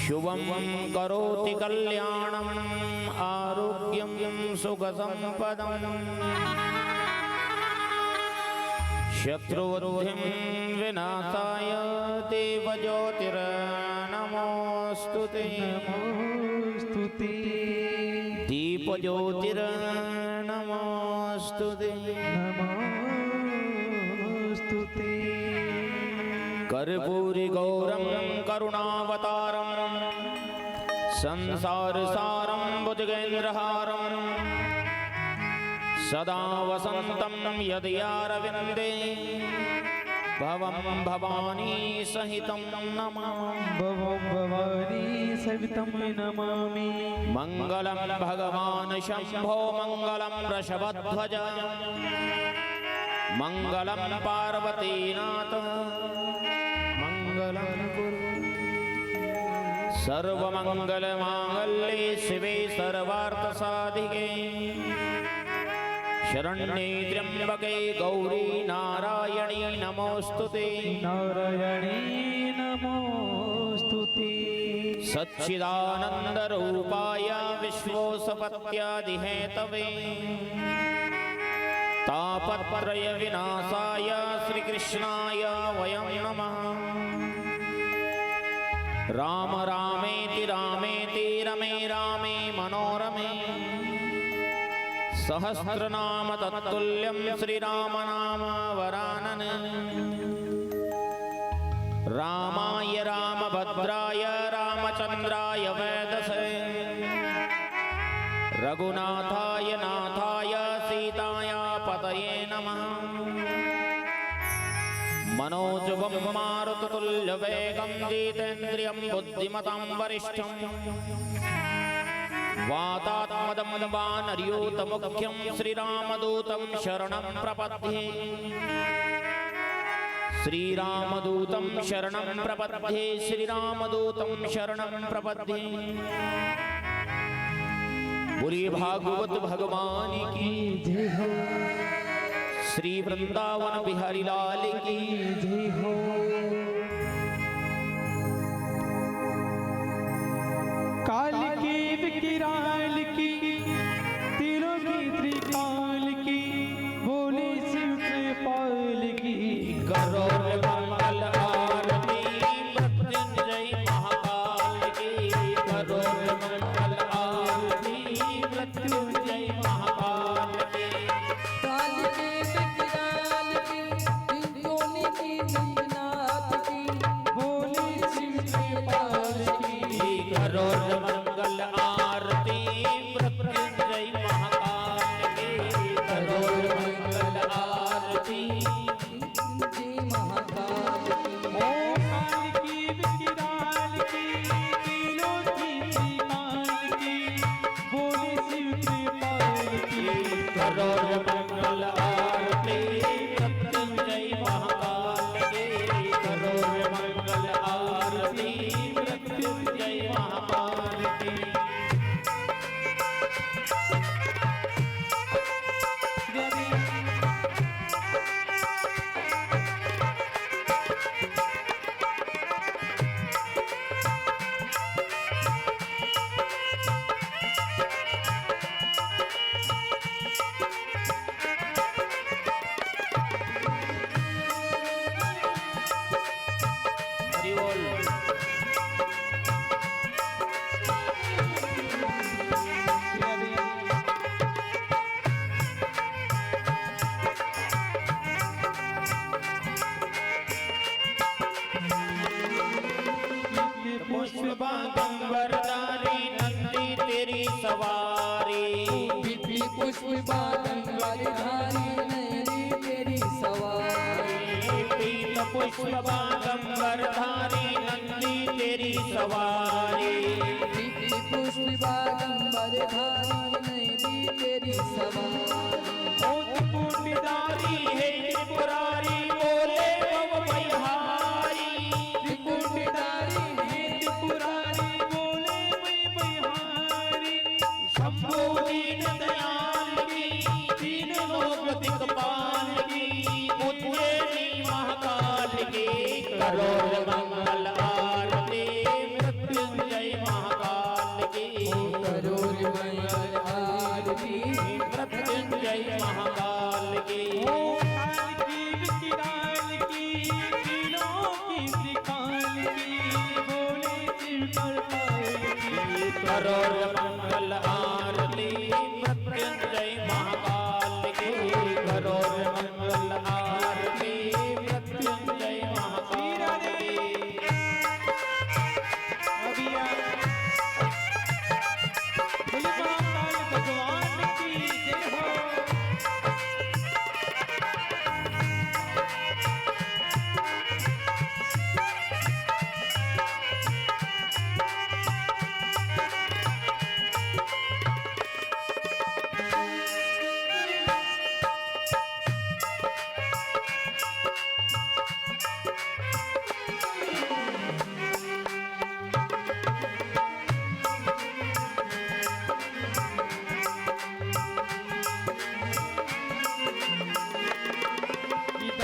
शुभं करोति कल्याणं आरोग्यं सुखसंपदम् शत्रुबुद्धिं विनाशाय देवज्योतिर्नमोऽस्तुते दीपज्योतिर्नमोऽस्तुते कर्पूरिगौरं करुणावतारं संसारसारं भुजगेन्द्रहारं सदा वसन्तं यदयारविन्दे भवं भवानी सहितं नमामि मङ्गलं भगवान् शम्भो मङ्गलं वृषभध्वज मङ्गलं पार्वतीनाथ मङ्गलं कुरु सर्वमङ्गलमाङ्गल्ये शिवे सर्वार्थसाधिके शरण्ये त्र्यम्बके गौरी नारायणी नमोस्तुते सच्चिदानन्दरूपाय विश्वोत्पत्त्यादिहेतवे तापत्रय विनाशाय श्रीकृष्णाय वयं नमः राम रामेति रामेति रमे रामे मनोरमे सहस्रनाम तत्तुल्यं श्रीराम नाम वरानने रामाय रामभद्राय रामचन्द्राय वेदसे रघुनाथाय नाथाय सीताया पतये नमः मनोजवं मारुततुल्यवेगं जितेन्द्रियं बुद्धिमतां वरिष्ठं वातात्मदं वानर्यूतमुख्यं श्रीरामदूतं शरणं प्रपद्ये श्रीरामदूतं शरणं प्रपद्ये श्रीरामदूतं शरणं प्रपद्ये बोलिए भागवत भगवान की जय हो श्री वृंदावन बिहारी लाल की जय हो। काल की विकराल की तीरों की त्रिकाल की बोले शिव कृपाल की करो मंगल आरती मृत्युंजय महाकाल की करो मंगल आरती मृत्युंजय महाकाल की काल के विकराल की तीरों की त्रिकाल की बोले शिव कृपाल की करो मंगल आरती मृत्युंजय महाकाल की करो मंगल आरती जय महाकाल की ओ काल की विकराल की तीरों की त्रिकाल की बोले शिव कृपाल की करो मंगल आरती मृत्युंजय महाकाल की करो मंगल आरती मृत्युंजय महाकाल की हरि बोल। पुष्पबागंबरधारी नंदी तेरी सवारी पीपी पुष्प बादल धारी नैरी तेरी सवारी पीत पुष्पबागंबरधारी नंदी तेरी सवारी पीपी पुष्प बादल धारी नैरी तेरी सवारी कुंडदारी है त्रिपुरारी बोले भव बलिहारी कुंडदारी है त्रिपुरारी बोले वै बिहारी शंभो दीन दयाल की तीन लोक दिक्पाल की उज्जैनी महाकाल की करो मंगल आरती मृत्यु करो रे मंगल आरती मृत्युंजय महाकाल की करो रे मंगल आरती मृत्युंजय महाकाल की बोले महाकाल भगवान की जय हो।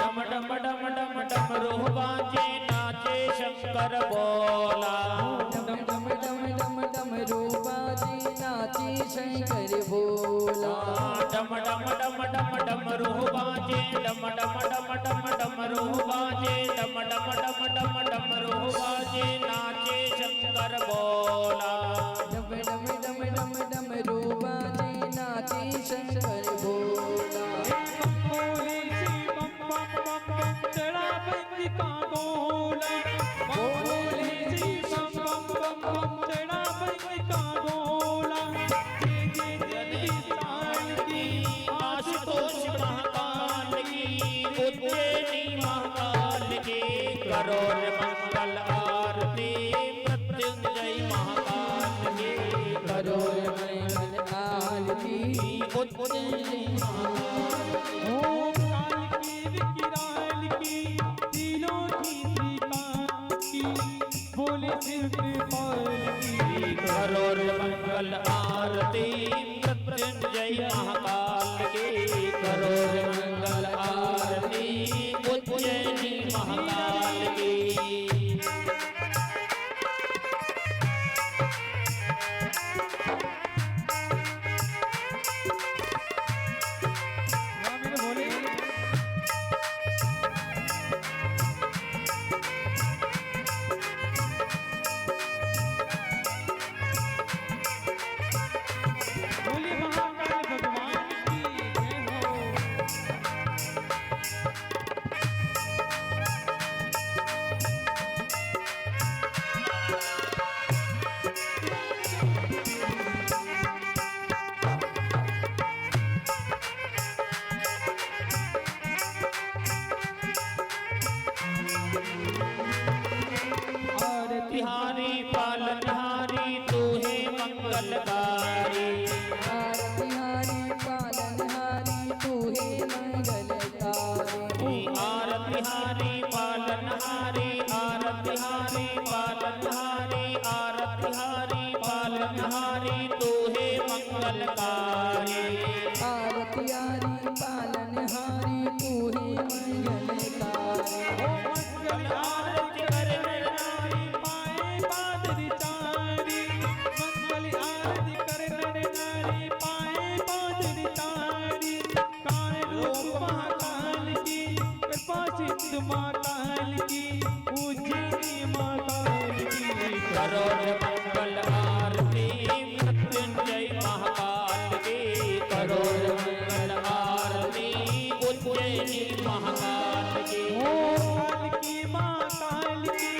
डम डम डम डम डम रोह बाजे नाचे शंकर बोला डम डम डम डम डम रूपा जी नाची शंकर बोला डम डम डम डम डम रोह बाजे डम डम डम डम डम रोह बाजे डम डम डम डम डम रोह बाजे नाचे शंकर बोला डम डम डम डम डम रूपा जी नाची शंकर बोला बोले श्री बम बम बम बम चढ़ा बंदी का गोला बोले श्री बम बम बम बम चढ़ा बंदी का गोला जय जय जय विशाल की आशुतोष महाकाल की उज्जैनी महाकाल की करो रे मंगल आरती मृत्युंजय महाकाल की करो रे मंगल आरती उज्जैनी महाकाल ओम काल की विकराल की तीनों की त्रिकाल की बोले शिव कृपाल की करो रे मंगल आरती मृत्युंजय महाकाल की करो रे मंगल आरती उज्जैनी महाकाल की राम बोले बोले महाकाल भगवान की जय हो। तिहारी पालनहारी तू है मंगलकारी आरती हारी पालनहारी तू हे मंगलकारी आरती हारी पालनहारी आरती हारी पालनहारी आरती हारी पालनहारी तू है मंगलकारी आरती हारी पालनहारी तू हे मंगलकारी ओ मंगल आरती करने नारी पाए बादरी चारी मंगल आरती करने नारी पाए बादरी चारी काय रूप महाकाल की कृपा सिंधु महाकाल की उज्जैनी महाकाल की करो रे मंगल आरती मृत्युंजय महाकाल की करो रे मंगल आरती उज्जैनी महाकाल की काल की महाकाल की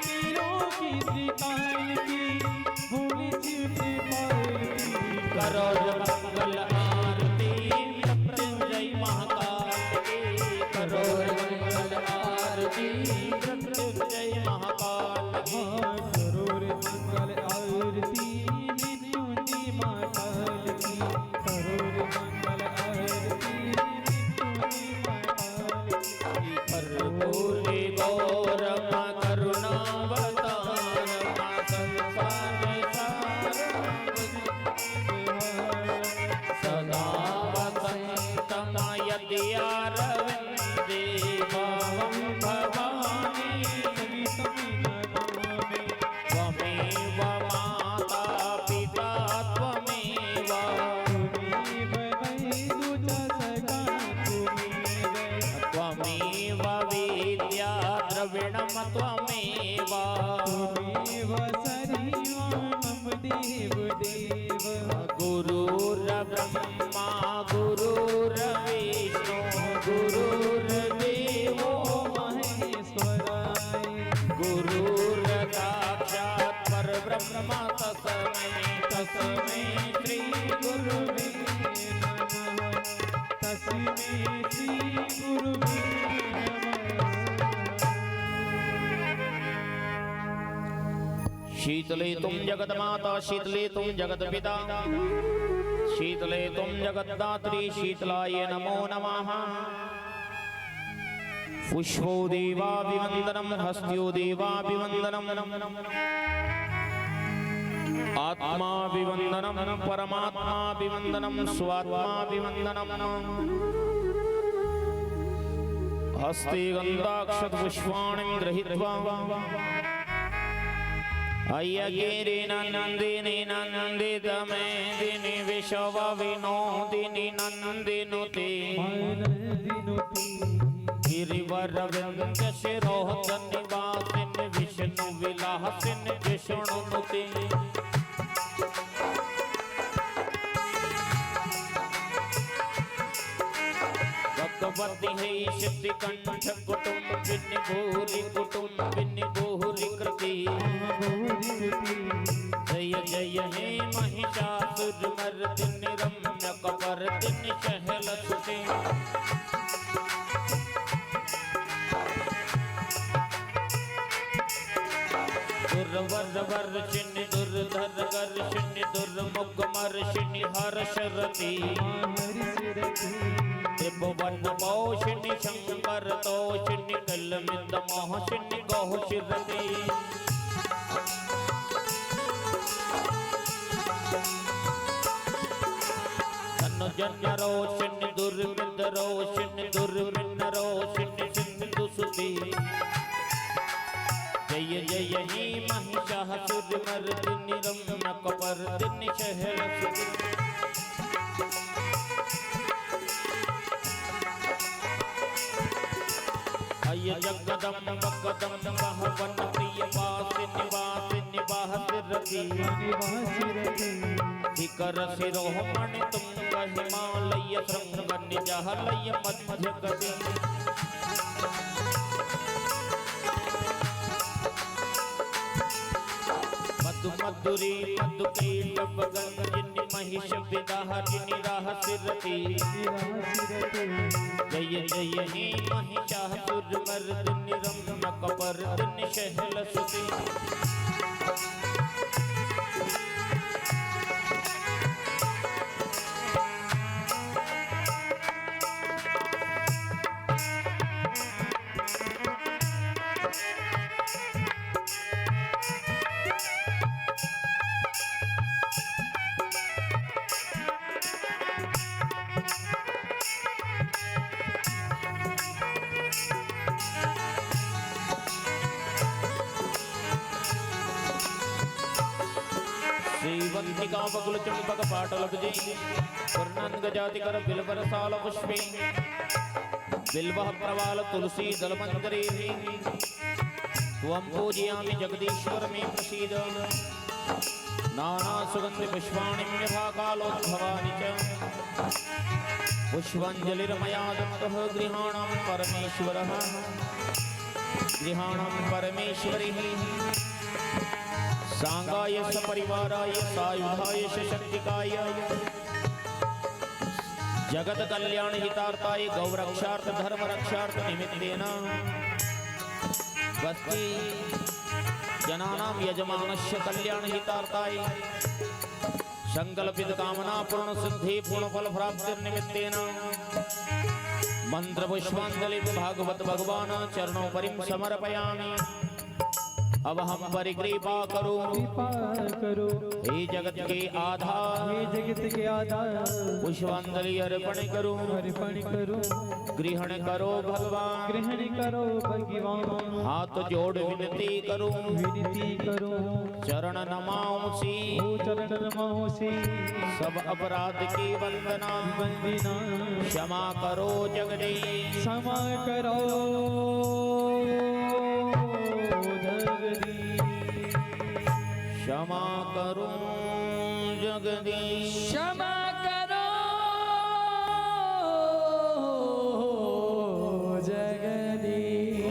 पीरों की त्रिकाल की भूमि शिव कृपाल की करो रे मंगल आरती मृत्युंजय महाकाल की करो रे मंगल आरती मृत्युंजय महाकाल की करोड़ मंगल आरती मृत्युंजय महाकाल की करोड़ मंगल आरती मृत्युंजय महाकाल की कर्पूरे गौरम करुणावतार संसार सार त्वमेव त्वमेव सर्वाणं देव देव गुरुर्ब्रह्मा गुरुर्विष्णु गुरुर्देवो महेश्वराय गुरुर्साक्षात् परब्रह्म तस्मै श्री गुरुवे नमः तस्मै श्री गुरुवे शीतले तुम जगन्माता शीतले तुम जगत्पिता शीतले तुम जगद्धात्री शीतलाय नमो नमः पुष्पो देवाभिवन्दनं हस्त्यो देवाभिवन्दनं आत्माभिवन्दनं परमात्माभिवन्दनं स्वात्माभिवन्दनं हस्ते गन्धाक्षतपुष्पाणि गृहीत्वा अय्यगिरि नन्दिनि नन्दितमेदिनि विश्वविनोदिनि नन्दिनुते गिरिवरविन्द शिरोधनिवासिनि विष्णु विलासिनि जिष्णुनुते भगवती है सिद्धिकंठ कुटुंबिनी भूरि कुटुंबिनी भूरि कृति जय जय हे महिषासुरमर्दिनि रम्यकपर्दिनि शैलसुते दुर्वरवर्षिणि दुर्धरगर्षिणि दुर्मुखमर्षिणि हर्षरति त्रिभुवनपोषिणि शङ्करतोषिणि कलमिदमोहषिणि गौशिरति तनुजन्यरोषिणि दुर्मिदरोषिणि दुर्मिन्नरोषिणि सिन्धुसुते जय जय हे महिषासुरमर्दिनि रम्यकपर्दिनि शैलसुते अय जगदम्ब कदम्बः वनप्रियवासिनि वासिनि वासिरति शिखर शिरोमणि तुंग हिमालय शृंग निजालय मध्यगति मधु मधुरी मधुकैटभ गंजिनि महिष विदाहरिणि रहसिरति जय जय हे महिषासुरमर्दिनि रम्यकपर्दिनि शैलसुते श्रीवंतिका बकुल चंपक पाटलब्जे वर्णन जाति कर बिलवर साल पुष्पे बिल्वः प्रवाल तुलसी दलमंजरे त्वं पूजयामि जगदीश्वर मे प्रसीद नाना सुगंधि पुष्पाणि निभाकालोद्भवानि च पुष्पाञ्जलिर्मया दत्तः गृहाणां परमेश्वरः गृहाणां परमेश्वरिः सांगाय सपरिवाराय सायुधाय शक्तिकाय जगत कल्याण हितार्थाय गौरक्षार्थ धर्म रक्षार्थ निमित्तेन बस्ती जनानां यजमानस्य कल्याण हितार्थाय संकल्पित कामना पूर्ण सिद्धि पूर्ण फल प्राप्ति निमित्तेन मंत्र पुष्पांजलि भागवत भगवान चरणों परिम समर्पयामि। अब हम पर कृपा करो हे जगत के आधार पुष्पांजलि अर्पण करो ग्रहण करो भगवान हाथ जोड़ विनती करो चरण नमाओसी सब अपराध की वंदना क्षमा करो जगदीश क्षमा करो क्षमा करो जगदीश क्षमा करो जगदीश।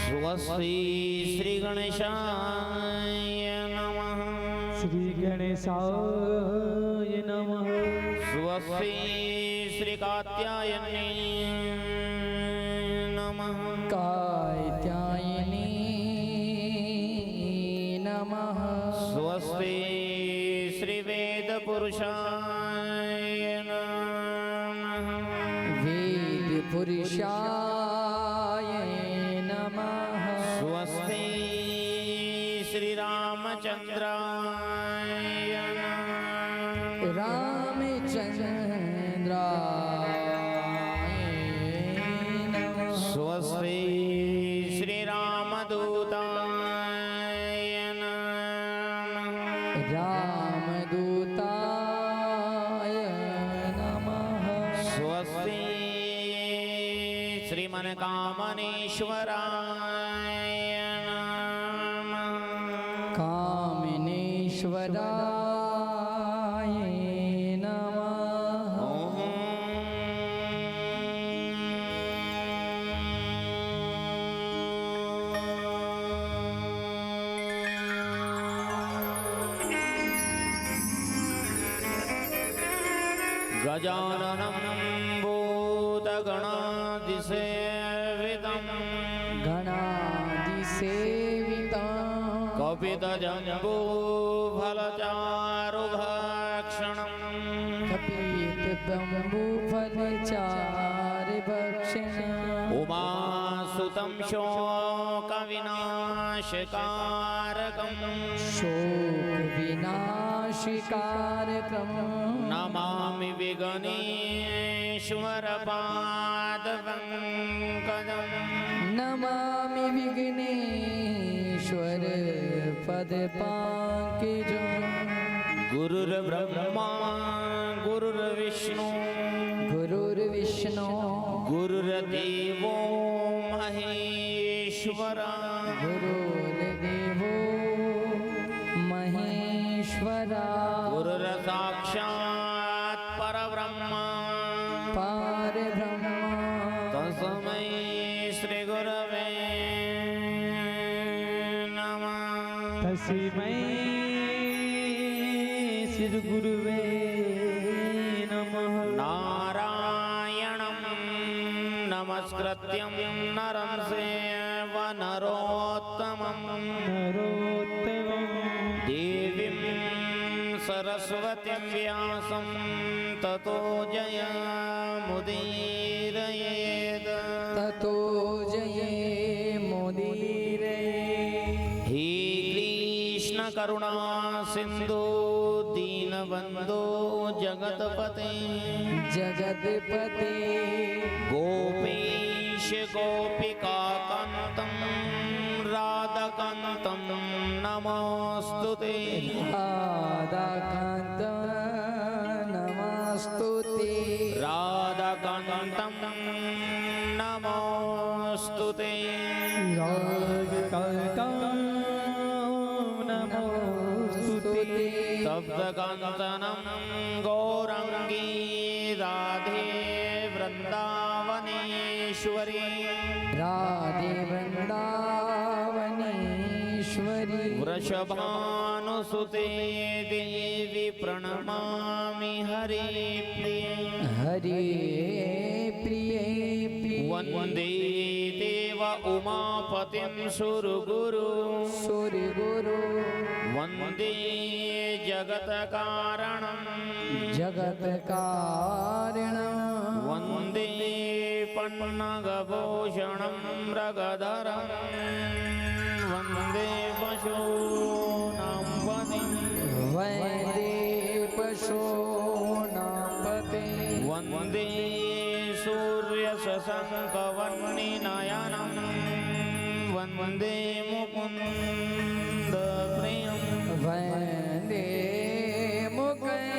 स्वस्ति श्री गणेशाय नमः श्री गणेशाय नमः स्वस्ति श्री कात्यायने नमः कात्यायनी नमः स्वस्ति श्री वेद पुरुषाय नमः वेद पुरुषाय नमः स्वस्ति श्री रामचंद्राय नमः रामचंद्राय नमः स्वस्ति श्री रामदूताय नमः रामदूताय नमः स्वस्ति श्रीमन्कामनेश्वराय नमः कामिनेश्वराय नमः गजाननं भूतगणाधिसेवितं गणाधिसेवितं कपितजम्बूफलचारुभक्षणम् कपितजम्बूफलचारुभक्षणम् उमासुतं शोकविनाशकारकम् शोकविनाशकारकम् नमामि विघ्नेश्वरपादपङ्कजम् नमामि विघ्नेश्वर पदपङ्कजम् गुरुर्ब्रह्मा गुरुर्विष्णु गुरुर्विष्णु गुरुर्देवो महेश्वरा गुरुर्देवो महेश्वरा गुरुर्साक्षात् परब्रह्मा परब्रह्म तस्मै श्री गुरवे नमः तस्मै श्री गुरुवे नमः नारायणं नमस्कृत्यं नरं चैव नरोत्तमं नरोत्तमं देवीं सरस्वतीं व्यासं ततो जयमुदीरयेत् ततो जये मुदीरये हे कृष्ण करुणा सिंधु दीनबंधो जगतपते जगत्पते गोपेश गोपिका कांतं राधाकांतं नमोस्तुते राधाकान्त नमस्तुते राधाकांतं नमोस्तुते रागकान्तं नमोस्तुते सप्तकांचनं गौरंगी राधे वृंदावनेश्वरी राधे वृंदावनेश्वरी वृषभानुसुते देवी प्रणमामि हरिप्रिये हरे प्रिये प्रिये वन्दे उमापतिं सुरगुरु सूर्यगुरु वन्दे जगत्कारणं जगत्कारणं वन्दे पन्नगभूषणं मृगधरं वन्दे पशूनां पतिं वन्दे पशूनां पतिं वन्दे सूर्यशशाङ्कवर्णिनयनं वन्दे मुकुन्दप्रियं वन्दे मुकुन्दप्रियं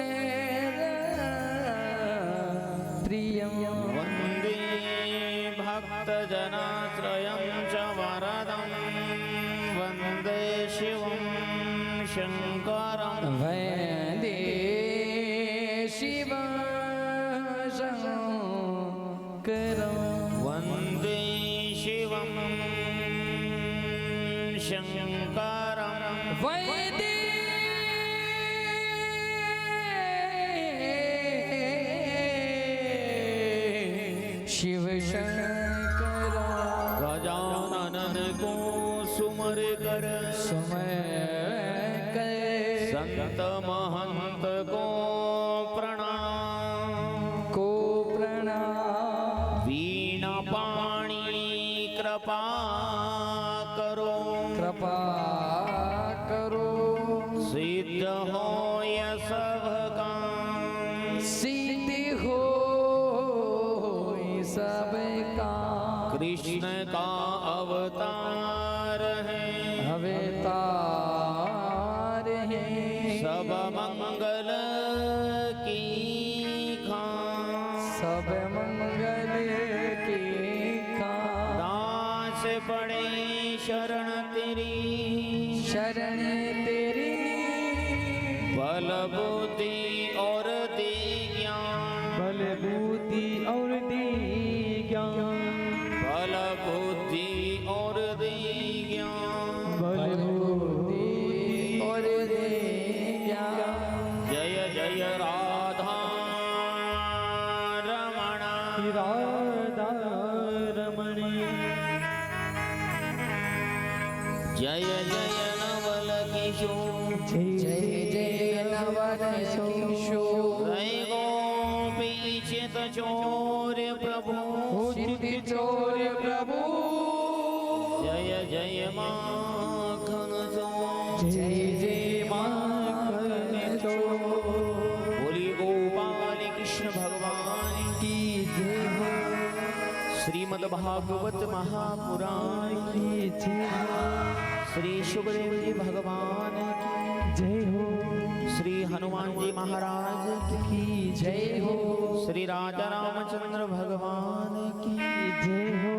वन्दे भक्तजनाश्रयं च वरदं वन्दे शिवं शङ्करं वन्दे शिवं शङ्करं वन्दे शिवं शङ्करं वन्दे शिव शङ्करं गजानन को सुमर कर समय कर संत महंत को प्रणाम को प्रणाम वीणा पाणी कृपा करो कृपा करो सिद्ध हो यह सब काम सिद्धि हो सब काम कृष्ण का अवतार है अवतार है सब मंगल की खान सब मंगल के काम दास पड़े शरण तेरी शरण तेरी बल बुद्धि और दे ज्ञान बल बुद्धि और दी ज्ञान बल बुद्धि और दे ज्ञान बल बुद्धि और दे ज्ञान जय जय राधा रमण राधा रमणी जय जय नवल किशोर जय जय नवल किशोर जय गोपी चित चोर प्रभु चित चोर प्रभु जय जय माखन चोर जय जय माखन चोर बोली गोपाल कृष्ण भगवान की जय हो श्रीमद् भागवत महापुराण की जय हो श्री सुखदेव जी भगवान की जय हो श्री हनुमान जी महाराज की जय हो श्री राजा रामचंद्र भगवान की जय हो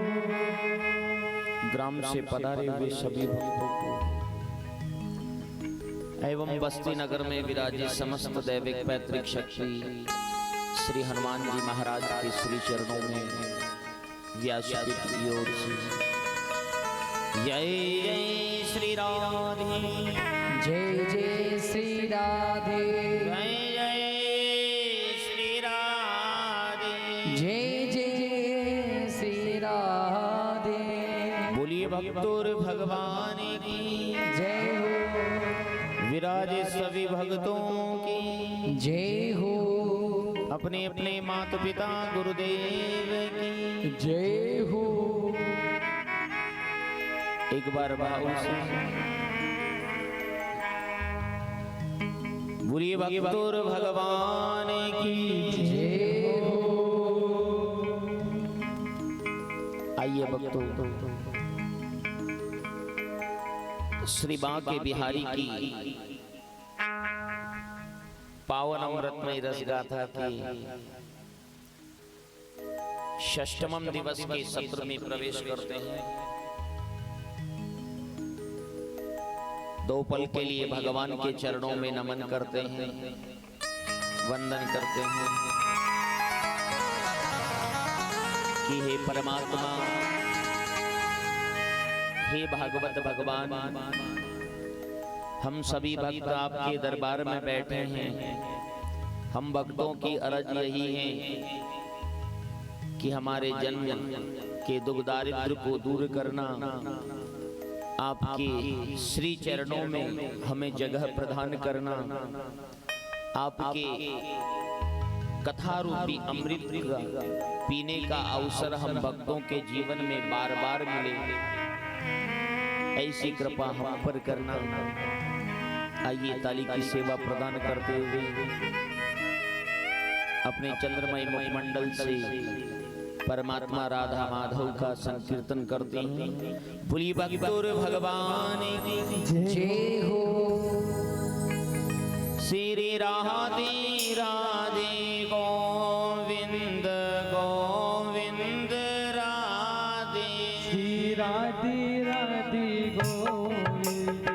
ग्राम से पधारे हुए सभी भक्तों को एवं बस्ती नगर में विराजे समस्त दैविक पैतृक शक्ति श्री हनुमान जी महाराज के श्री चरणों में व्यासपीठ की ओर से जय जय श्री राधे जय जय श्री राधे जय जय श्री राधे जय जय श्री राधे बोलिए भक्तों भगवान की जय हो विराजे सभी भक्तों की जय हो अपने अपने माता पिता गुरुदेव की जय हो एक बार भाव से बुरी भक्तों भगवान की जय हो आइए भक्तों श्री बांके बिहारी की पावन अमृतमय रस गाथा की षष्ठम दिवस के सत्र में प्रवेश करते हैं। दो पल के लिए भगवान के चरणों में नमन करते हैं, वंदन करते हैं कि हे परमात्मा, हे भागवत भगवान, हम सभी भक्त आपके दरबार में बैठे हैं। हम भक्तों की अर्ज यही है कि हमारे जन्म के दुख दारिद्र को दूर करना, आपके श्री चरणों में हमें जगह प्रदान करना, आपके कथा रूपी अमृत का पीने का अवसर हम भक्तों के जीवन में बार बार मिले, ऐसी कृपा हम पर करना। आइए ताली की सेवा प्रदान करते हुए अपने चंद्रमय मुखमंडल से परमात्मा राधा माधव का संकीर्तन करते हैं। बोलिए भक्तोर भगवान की जय हो। श्री राधे राधे गोविंद गोविंद राधे, श्री राधे राधे गोविंद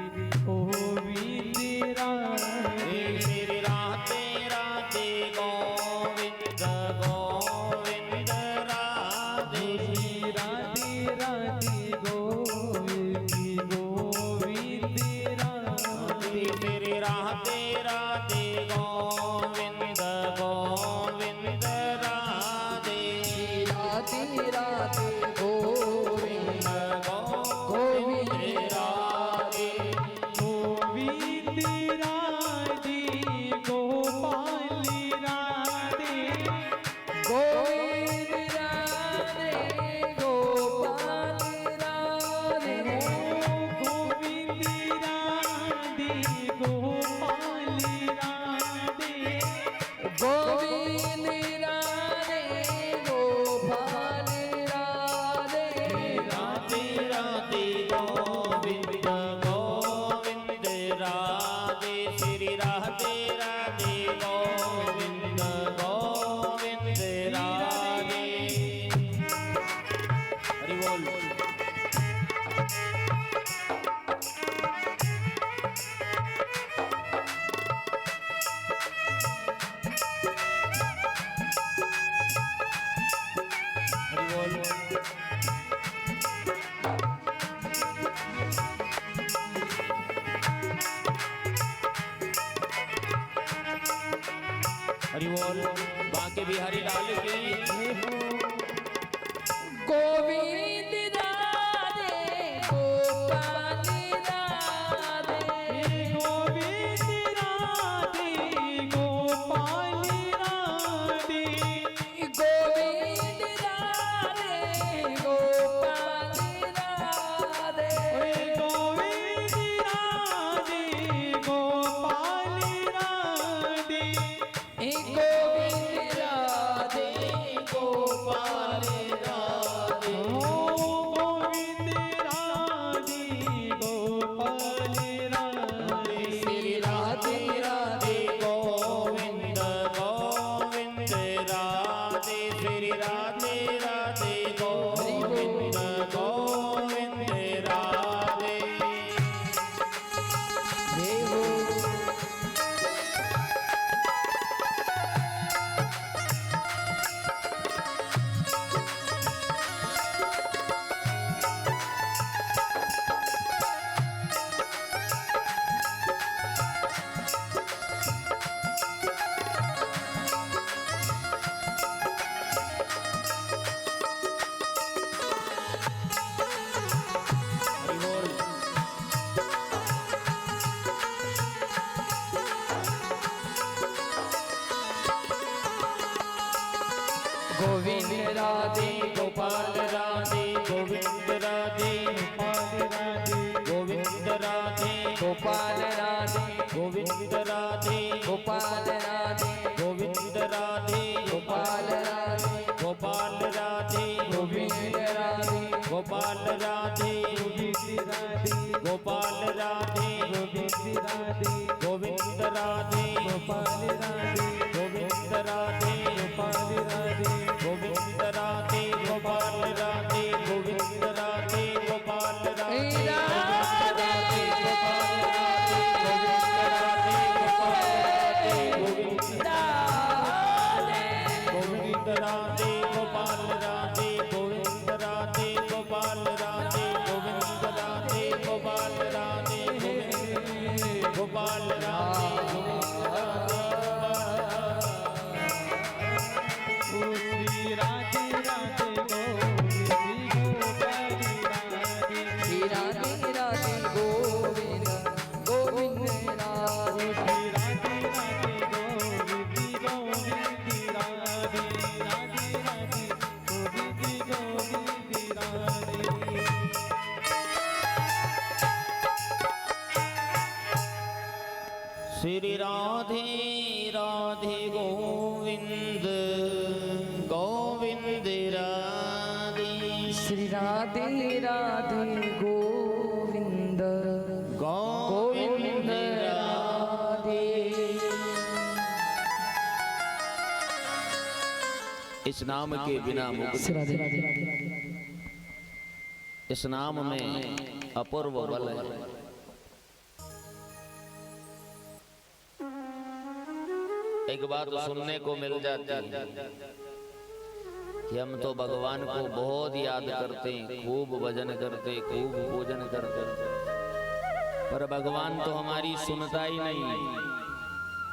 गोविंद राधे, श्री राधे राधे गोविंद गोविंद राधे, श्री राधे राधे गोविंद गोविंद राधे, श्री राधे राधे गोविंद गोविंद राधे, राधे राधे गोविंद गोविंद राधे, गोविंद राधे गोपाल राधे, गोविंद राधे गोपाल राधे, गोविंद राधे गोपाल राधे, गोविंद राधे गोपाल राधे, राधे राधे गोविंद गोविंद राधे, श्री राधे राधे गोविंद गोविंद राधे। हरि बोल। हरि बोल। हरि बोल। बांके बिहारी लाल की गोविंद राधे गोपाल राधे, गोविंद राधे गोपाल राधे, गोविंद राधे गोपाल राधे, गोविंद राधे गोपाल राधे, गोविंद राधे गोपाल राधे, गोविंद राधे गोपाल राधे, श्री राधे राधे गोविंद गोविंद राधे, श्री राधे राधे गोविंद गोविंद राधे। जय हो। हरि बोल। गोविंद राधे गोपाल राधे गोविंद राधे, गोपाल राधे गोविंद राधे गोपाल राधे गोविंद राधे गोपाल राधे गोविंद राधे गोपाल राधे गोपाल राधे गोविंद राधे गोपाल राधे गोविंद राधे गोपाल राधे गोविंद राधे गोपाल राधे गोविंद राधे गोपाल राधे गोविंद राधे गोपाल राधे हे राधे गोविंद राधे गोविंद राधे गोपाल राधे गोविंद राधे गोपाल राधे गोविंद राधे गोपाल राधे श्री राधे राधे गोविंद गोविंद राधे श्री राधे राधे गोविंद गोविंद राधे। इस नाम के बिना मुक्ति, राधे राधे। इस नाम में अपूर्व बल है। एक बात सुनने को मिल जाती है कि हम तो भगवान को बहुत याद करते हैं, खूब भजन करते, खूब पूजन करते, पर भगवान तो हमारी सुनता ही नहीं।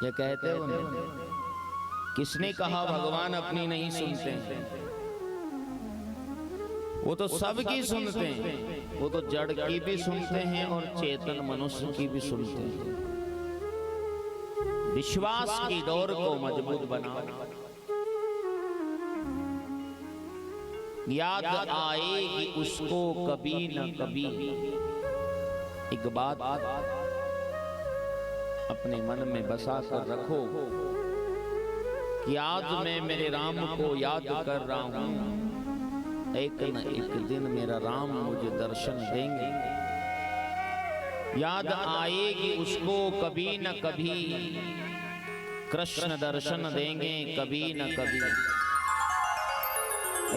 ये कहते हो ना, किसने कहा भगवान अपनी नहीं सुनते? वो तो सबकी सुनते हैं। वो तो जड़ की भी सुनते हैं और चेतन मनुष्य की भी सुनते हैं। विश्वास की डोर को मजबूत बनाओ, याद आएगी उसको कभी न कभी। एक बात अपने मन में बसा कर रखो कि आज मैं मेरे राम को याद कर रहा हूं, एक न एक दिन मेरा राम मुझे दर्शन देंगे। याद आएगी उसको कभी न कभी, कृष्ण दर्शन देंगे कभी न कभी।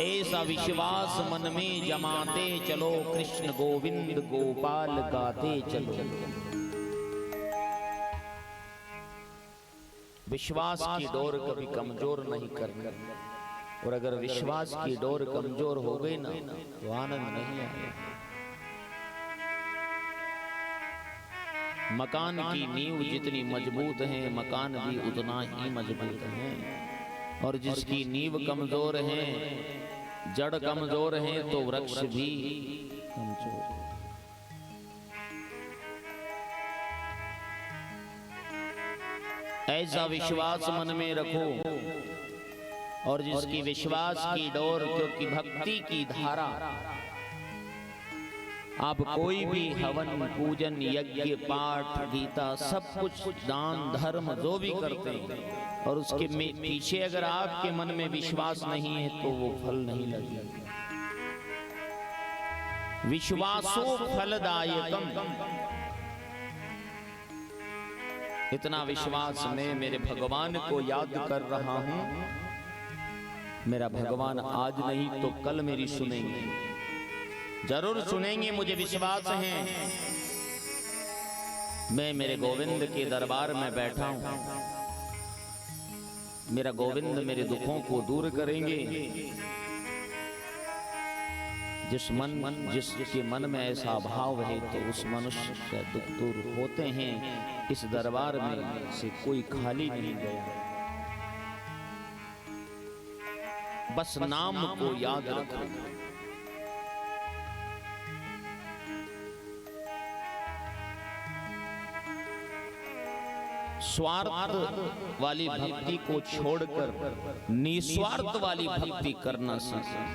ऐसा विश्वास मन में जमाते चलो, कृष्ण गोविंद गोपाल गाते चलो। विश्वास की डोर कभी कमजोर नहीं करना, और अगर विश्वास की डोर कमजोर हो गई ना तो आनंद नहीं आएगा। मकान की नींव जितनी मजबूत है, मकान भी उतना ही मजबूत है। और जिसकी नींव कमजोर है, जड़ कमजोर है, तो वृक्ष भी कमजोर है। ऐसा विश्वास मन में रखो, और जिसकी विश्वास की डोर, क्योंकि भक्ति की धारा, आप कोई भी हवन पूजन यज्ञ पाठ गीता सब कुछ दान धर्म जो भी करते हैं, और उसके पीछे अगर आपके मन में विश्वास नहीं है तो वो फल नहीं लगेगा। विश्वासो फलदायकम। इतना विश्वास में मेरे भगवान को याद कर रहा हूं, मेरा भगवान आज नहीं तो कल मेरी सुनेंगे, जरूर सुनेंगे, मुझे विश्वास है। मैं मेरे गोविंद के दरबार में बैठा हूं, मेरा गोविंद मेरे दुखों को दूर करेंगे। जिसके मन में ऐसा भाव है तो उस मनुष्य का दुख दूर होते हैं। इस दरबार में से कोई खाली नहीं गया, बस नाम को याद रखो। स्वार्थ वाली भक्ति को छोड़कर निस्वार्थ वाली भक्ति करना सीखें।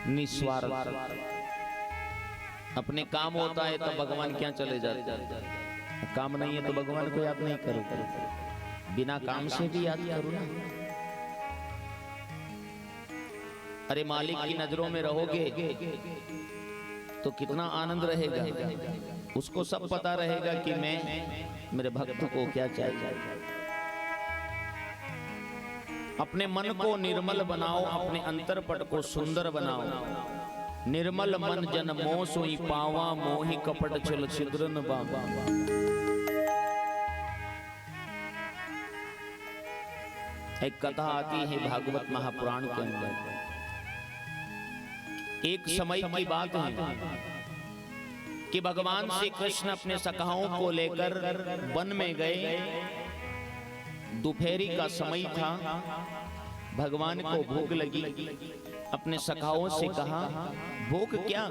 निस्वार्थ, अपने काम होता है तो भगवान क्या चले जाते हैं, काम नहीं है तो भगवान को याद नहीं करो, बिना काम से भी याद करो ना। अरे मालिक की नजरों में रहोगे तो कितना आनंद रहेगा। उसको सब पता रहेगा कि मैं मेरे भक्त को क्या चाहिए। अपने मन को निर्मल बनाओ, अपने अंतरपट को सुंदर बनाओ। निर्मल मन जन मोह सोई पावा, मोहि कपट छल छिद्रन बाबा। एक कथा आती है भागवत महापुराण के अंदर। एक समय की बात है कि भगवान श्री कृष्ण अपने सखाओं को लेकर वन में गए। दोपहरी का समय था, भगवान को भूख लगी। अपने सखाओं से कहा, भूख क्या,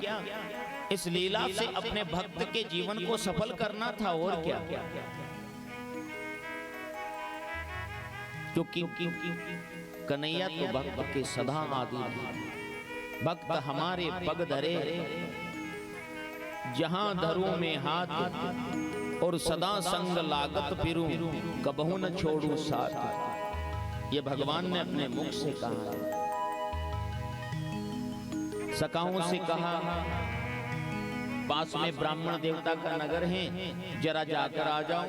इस लीला से अपने भक्त के जीवन को सफल करना था, और क्या। क्योंकि कन्हैया तो भक्त के सदा आदि, भक्त हमारे पग धरे, जहां धरूं में हाथ और सदा संग लागत फिरूं कबहू न छोड़ूं साथ। ये भगवान ने अपने मुख से कहा। सखाओं से कहा पास में ब्राह्मण देवता का नगर है, जरा जाकर आ जाओ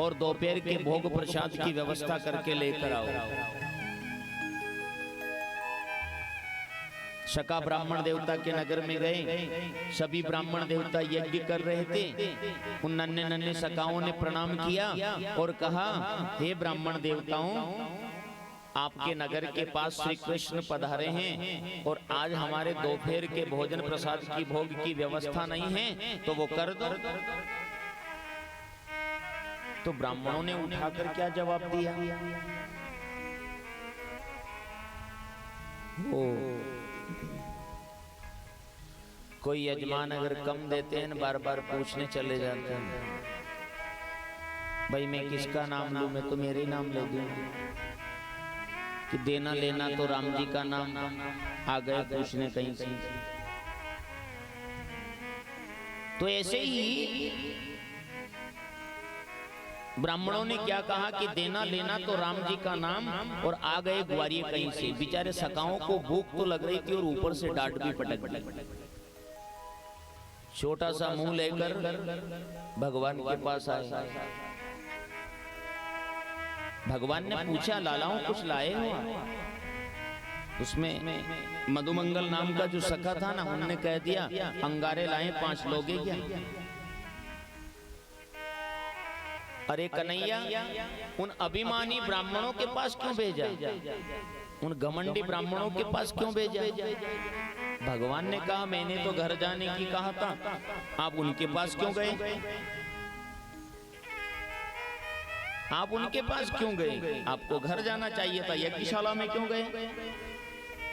और दोपहर के भोग प्रसाद की व्यवस्था करके लेकर आओ। सका ब्राह्मण देवता के नगर में गए। सभी ब्राह्मण देवता यज्ञ कर रहे थे। उन नन्हे नन्हे सखाओं ने प्रणाम किया और कहा, हे ब्राह्मण देवताओं, आपके नगर के पास श्री कृष्ण पधारे हैं और आज हमारे दोपहर के भोजन प्रसाद की भोग की व्यवस्था नहीं है, तो वो कर दो। तो ब्राह्मणों ने उठाकर क्या जवाब दिया? ओ कोई यजमान अगर कम देते हैं, बार बार पूछने चले जाते हैं, भाई मैं किसका नाम लूं, मैं तो मेरे ही नाम ले दूं। कि देना लेना तो राम जी का नाम आ गया पूछने कहीं से। तो ऐसे ही ब्राह्मणों ने क्या कहा कि देना लेना तो राम जी का नाम, और आ गए ग्वारिये कहीं से। बेचारे सखाओं को भूख तो लग रही थी और ऊपर से डांट भी पटक दी। छोटा सा मुंह लेकर भगवान के पास आए। भगवान ने पूछा, लालाओं कुछ लाए हो? उसमें मधुमंगल नाम का जो सखा था ना, उन्होंने कह दिया अंगारे लाए 5 लोगे क्या? अरे कन्हैया, उन अभिमानी ब्राह्मणों के पास क्यों भेजा? उन घमंडी ब्राह्मणों के पास क्यों भेजा? भगवान ने कहा मैंने तो घर जाने की कहा था, आप उनके पास क्यों गए? आप उनके पास क्यों गए? आपको घर जाना चाहिए था, यज्ञशाला में क्यों गए?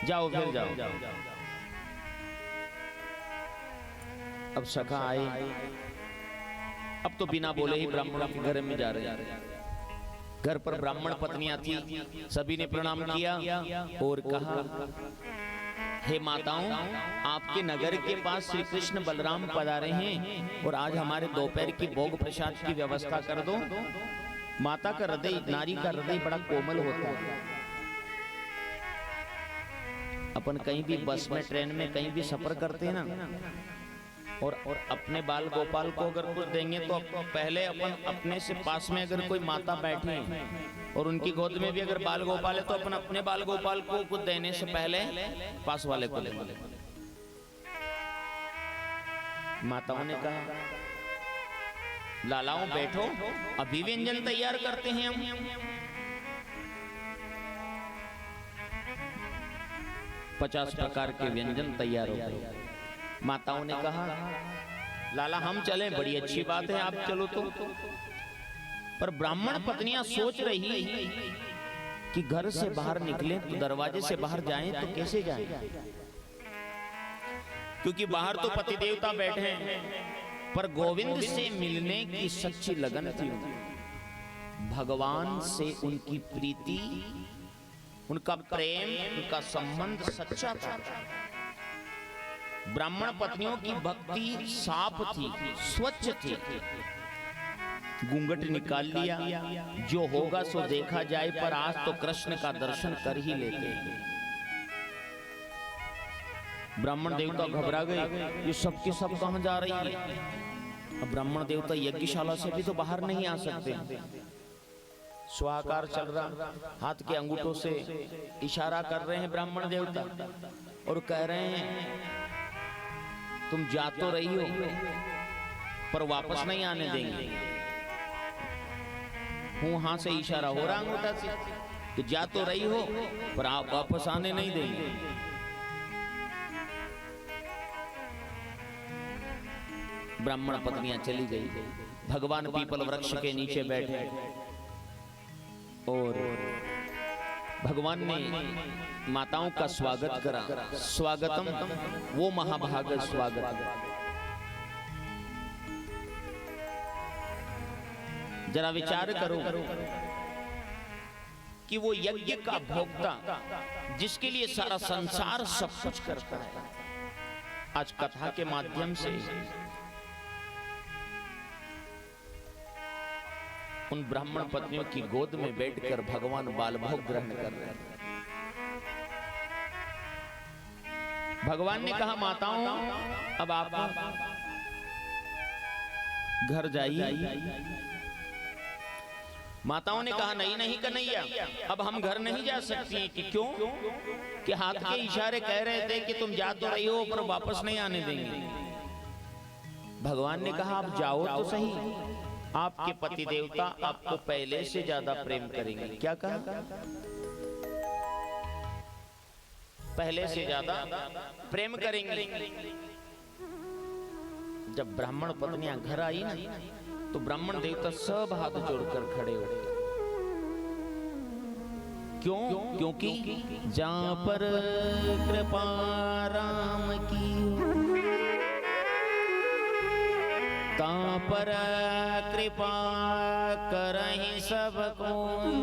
जाओ फिर जाओ। अब सखा आए, अब तो बिना बोले ही ब्राह्मणों के घर में जा रहे हैं। घर पर ब्राह्मण पत्नियां थी, सभी ने प्रणाम किया और कहा, हे माताओं, आपके नगर के पास श्री कृष्ण बलराम पधारे हैं और आज हमारे दोपहर की भोग प्रसाद की व्यवस्था कर दो। माता का हृदय, नारी का हृदय बड़ा कोमल होता है। अपन कहीं भी बस में, ट्रेन में कहीं भी सफर करते हैं ना, और अपने बाल गोपाल को अगर कुछ देंगे तो पहले अपन अपने से पास में अगर कोई माता बैठी है और उनकी गोद में भी अगर बाल गोपाल है तो अपन अपने बाल गोपाल को कुछ देने से पहले पास वाले को देंगे। माताओं ने कहा, लालाओं बैठो, अभी व्यंजन तैयार करते हैं हम। 50 प्रकार के व्यंजन तैयार हो गए। माताओं ने कहा, लाला हम चले, बड़ी अच्छी बात है, आप चलो तो। पर ब्राह्मण पत्नियां सोच रही कि घर से बाहर निकले तो दरवाजे से बाहर जाएं तो कैसे जाएं, क्योंकि बाहर तो पति देवता बैठे हैं, पर गोविंद से मिलने की सच्ची लगन थी। भगवान से उनकी प्रीति, उनका प्रेम, उनका संबंध सच्चा था। ब्राह्मण पत्नियों की भक्ति साफ थी, स्वच्छ थी। घूंघट निकाल लिया, जो होगा सो देखा जाए, पर आज तो कृष्ण का दर्शन कर ही लेते हैं। ब्राह्मण देवता घबरा गए, ये सब के सब कहां जा रही है? अब ब्राह्मण देवता यज्ञशाला से भी तो बाहर नहीं आ सकते। स्वाकार चल रहा, हाथ के अंगूठों से इशारा कर रहे हैं ब्राह्मण देवता और कह रहे हैं, तुम जा तो रही हो पर वापस नहीं आने देंगे। हां से इशारा हो रहा अंगूठा से कि जा तो रही हो पर आप वापस आने नहीं देंगे। ब्राह्मण पत्नियां चली गई। भगवान पीपल वृक्ष के नीचे बैठे और भगवान ने माताओं का स्वागत करा। स्वागतम वो महाभाग स्वागत। जरा विचार करो कि वो यज्ञ का भोक्ता, जिसके लिए सारा संसार सब कुछ करता है, आज कथा के माध्यम से उन ब्राह्मण पत्नियों की गोद में बैठकर भगवान बालभोग ग्रहण कर रहे हैं। भगवान ने कहा, माताओं अब आप घर जाइए। माताओं ने कहा, नहीं नहीं कन्हैया, अब हम घर नहीं जा सकती। कि क्यों? कि हाथ के इशारे कह रहे थे कि तुम जा तो रही हो पर वापस नहीं आने देंगे। भगवान ने कहा, आप जाओ तो सही, आपके पति देवता आपको पहले से ज्यादा प्रेम करेंगे। क्या कहा? पहले से ज्यादा प्रेम करेंगे। जब ब्राह्मण पत्नियां घर आई ना, तो ब्राह्मण देवता सब हाथ जोड़कर खड़े हो गए। क्यों? क्योंकि जहां पर कृपा राम की तां पर कृपा करहि सब कोई।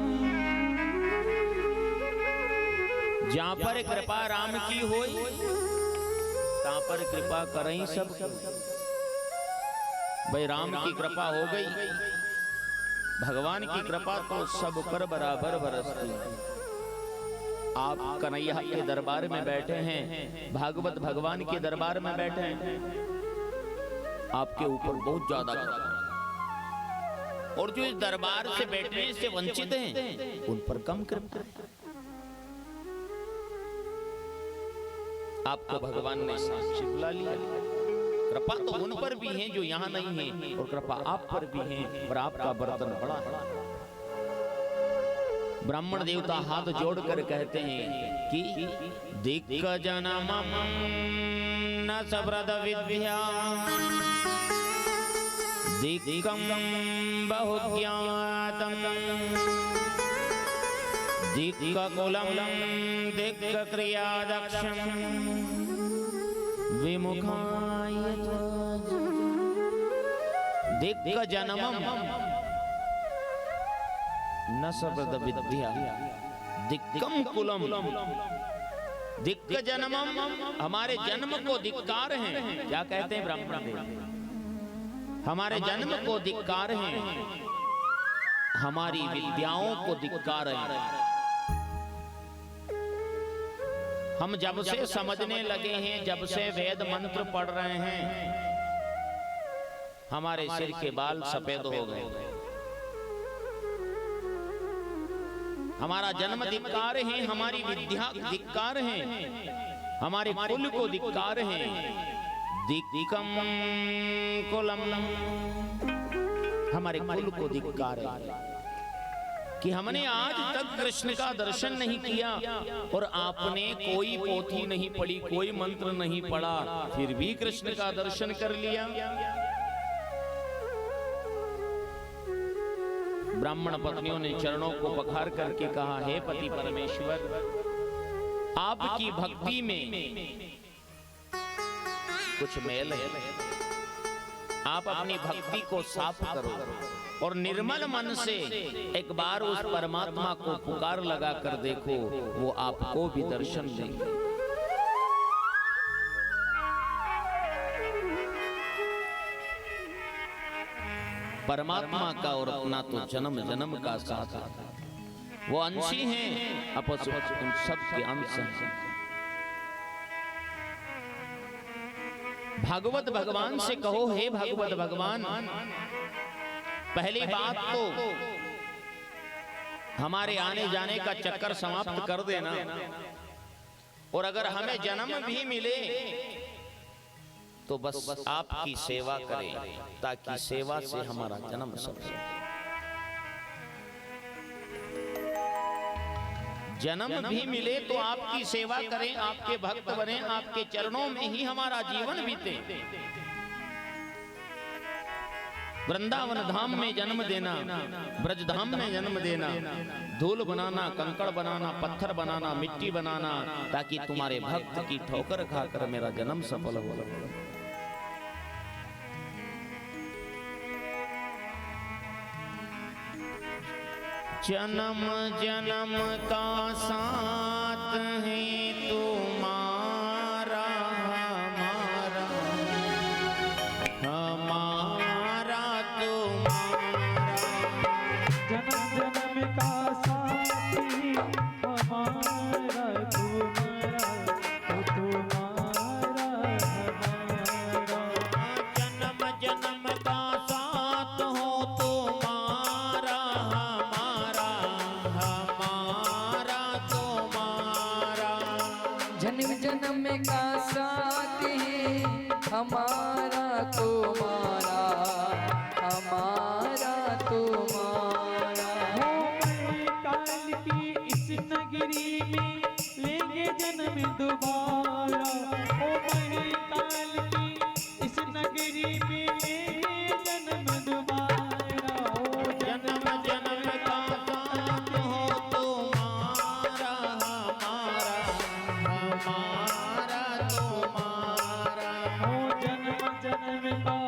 जहां पर कृपा राम की होई तां पर कृपा करहि सब कोई। भाई राम की कृपा हो गई, भगवान की कृपा तो सब पर बराबर बरसती है। आप कन्हैया के दरबार में बैठे हैं, भागवत भगवान के दरबार में बैठे हैं, आपके ऊपर बहुत ज्यादा कृपा है। और जो इस दरबार से बैठने से वंचित हैं, उन पर कम कृपा है। आपको भगवान ने साक्षी बुला लिया। कृपा तो उन पर भी है जो यहाँ नहीं है, और कृपा आप पर भी है, और आपका बर्तन बड़ा है। ब्राह्मण देवता हाथ जोड़कर कहते हैं कि दिक्कजनमं न सप्रद विद्या दिक्कं बहुज्ञातं दिक्ककुलं दिक्क्रियादक्षं विमुखाय दिक्कजनमं न सप्रद विद्या दिक्कं कुलम। दिक्कजनमं हमारे जन्म को धिक्कार हैं। क्या कहते हैं ब्राह्मण देव? हमारे जन्म को धिक्कार हैं, हमारी विद्याओं को धिक्कार है। हम जब से समझने लगे हैं, जब से वेद मंत्र पढ़ रहे हैं, हमारे सिर के बाल सफेद हो गए। हमारा जन्म धिक्कार है, हमारी विद्या धिक्कार है, हमारे कुल को धिक्कार है। दिक्कं कुलम, हमारे कुल को धिक्कार है कि हमने आज तक कृष्ण का दर्शन नहीं किया, और आपने कोई पोथी नहीं पढ़ी, कोई मंत्र नहीं पढ़ा, फिर भी कृष्ण का दर्शन कर लिया। ब्राह्मण पत्नियों ने चरणों को पखार करके कहा, हे पति परमेश्वर, आपकी भक्ति में कुछ मेल है। आप अपनी भक्ति को साफ करो और निर्मल मन से एक बार उस परमात्मा को पुकार लगा कर देखो, वो आपको भी दर्शन देंगे। परमात्मा का और अपना तो जन्म जन्म का साथ है। वो अंशी हैं, आपस उन सबके अंश हैं। भागवत भगवान से कहो, हे भागवत भगवान, पहली बात तो हमारे आने जाने का चक्कर समाप्त कर देना, और अगर हमें जन्म भी मिले तो बस आपकी सेवा करें, ताकि सेवा से हमारा जन्म सफल। जन्म भी मिले तो आपकी सेवा करें, आपके भक्त बने, आपके चरणों में ही हमारा जीवन बीते। वृंदावन धाम में जन्म देना, ब्रज धाम में जन्म देना, धूल बनाना, कंकड़ बनाना, पत्थर बनाना, मिट्टी बनाना, ताकि तुम्हारे भक्त की ठोकर खाकर मेरा जन्म सफल हो। जन्म जन्म का साथ है तुम्हारा हमारा, जन्म का साथ है हमारा तुम्हारा, हमारा तुम्हारा। हो काल की इस नगरी में लेंगे जन्म दोबारा। ओ काल की इस नगरी में लेंगे जन्म दोबारा। ओ जन्म जन्म का साथ हो तुम्हारा, हमारा हमारा तुम्हारा। हो जन्म जन्म का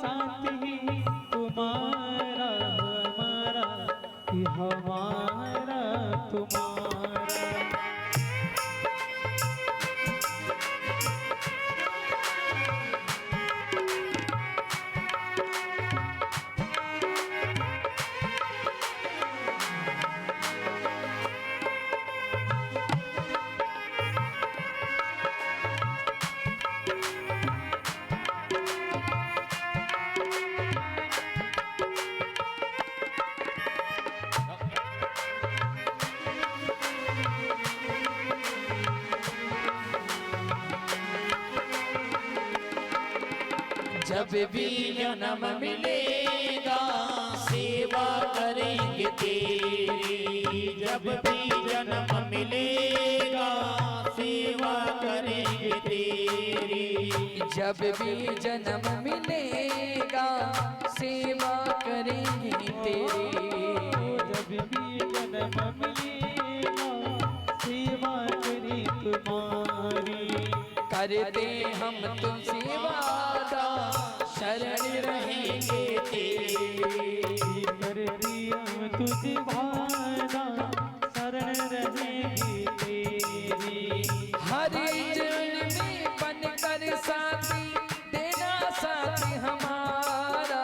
साथी तुम्हारा हमारा, कि हमारा तुम्हारा। जब भी जन्म मिलेगा सेवा करेंगे तेरी। जब भी जन्म मिलेगा सेवा करेंगे तेरी। जब भी जन्म मिलेगा सेवा करेंगे तेरी। जब भी जन्म मिलेगा सेवा करी तुम्हारी। करते हम तुमसे वादा शरण रहेंगे तेरे। कर दिया तुझे वादा शरण रहेगी तेरी। हर जन्म में बनकर साथी तेरा साथी हमारा।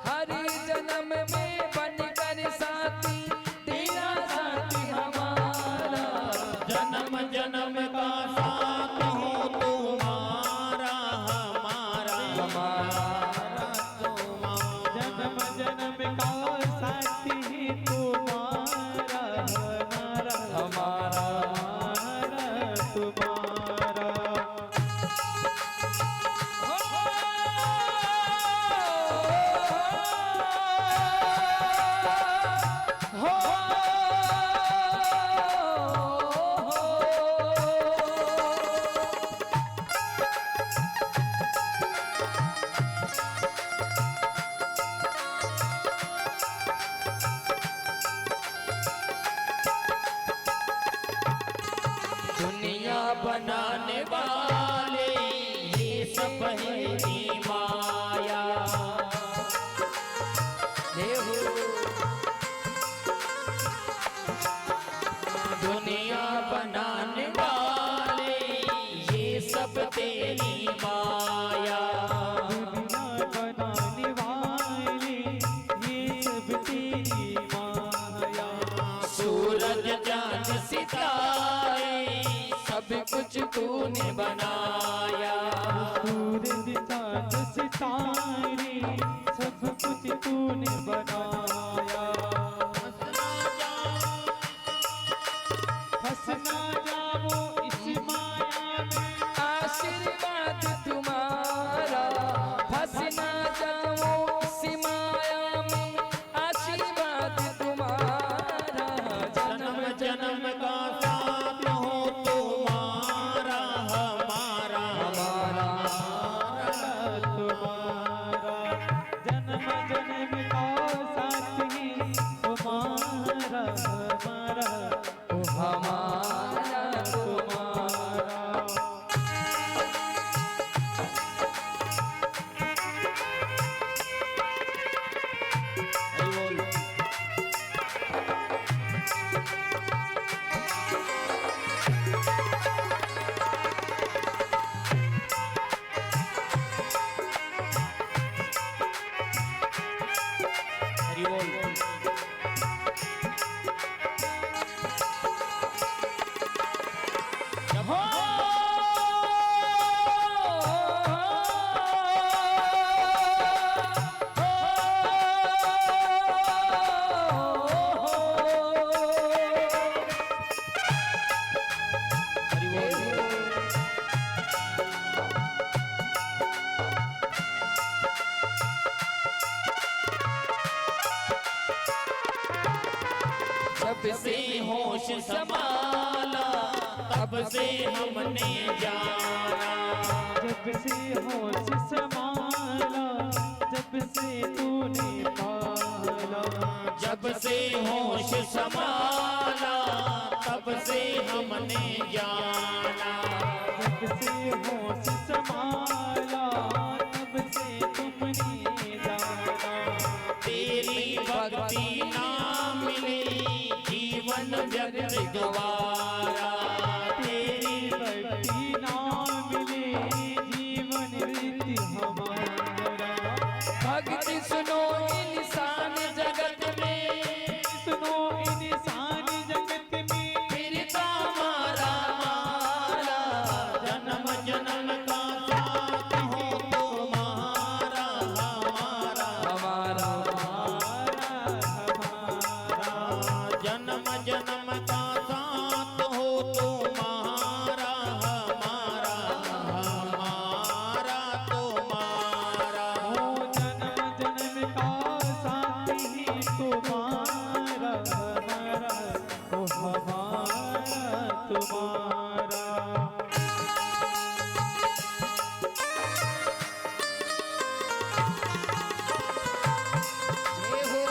हर जन्म में बनकर साथी तेरा साथी हमारा। जन्म जन्म का साथ हो तुम्हारा, हमारा हमारा तुम्हारा। जन्म जन्म का साथी तुम्हारा हमारा, हमारा हमारा तुम्हारा। दुनिया बनाने वाले ये सब है नी माया। देहु दुनिया बनाने वाले ये सब तेरी माया। दुनिया बनाने वाले ये सब तेरी माया। सूरज चांद सितारे सब कुछ तूने बनाया। सूरज चांद सितारे सब कुछ तूने बनाया। फंस ना जाओ इस माया में। आशीर्वाद तुम्हारा। फंस ना जाओ इस माया में आशीर्वाद तुम्हारा। जन्म जन्म का साथ हो तुम्हारा, हमारा होश संभाला तब से हमने जाना। जब से होश संभाला जब से तूने पाला। जब से होश संभाला तब से हमने जाना। जब से होश संभाला तब से तुमने जाना। तेरी भक्ति ना मिले जीवन व्यर्थ दोबारा। तेरी भक्ति ना मिले जीवन व्यर्थ हमारा। भक्ति सुनो इंसान जगत में, सुनो इंसान जगत में फिर तो हमारा मारा। जन्म जन्म का साथ हो तुम्हारा हमारा। हमारा जन्म जन्म का साथ हो तुम्हारा हमारा। हमारा तुम्हारा। हो जन्म जन्म का साथी तुम्हारा हमारा। ओ हमारा तुम्हारा। जय हो।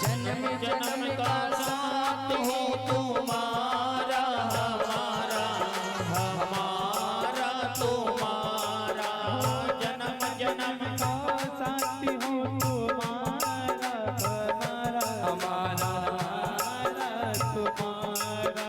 जन्म जन्म का साथ हो तुम्हारा हमारा। हमारा तुम्हारा। जन्म जन्म का साथी हो तुम्हारा हमारा। हमारा हमारा तुम्हारा।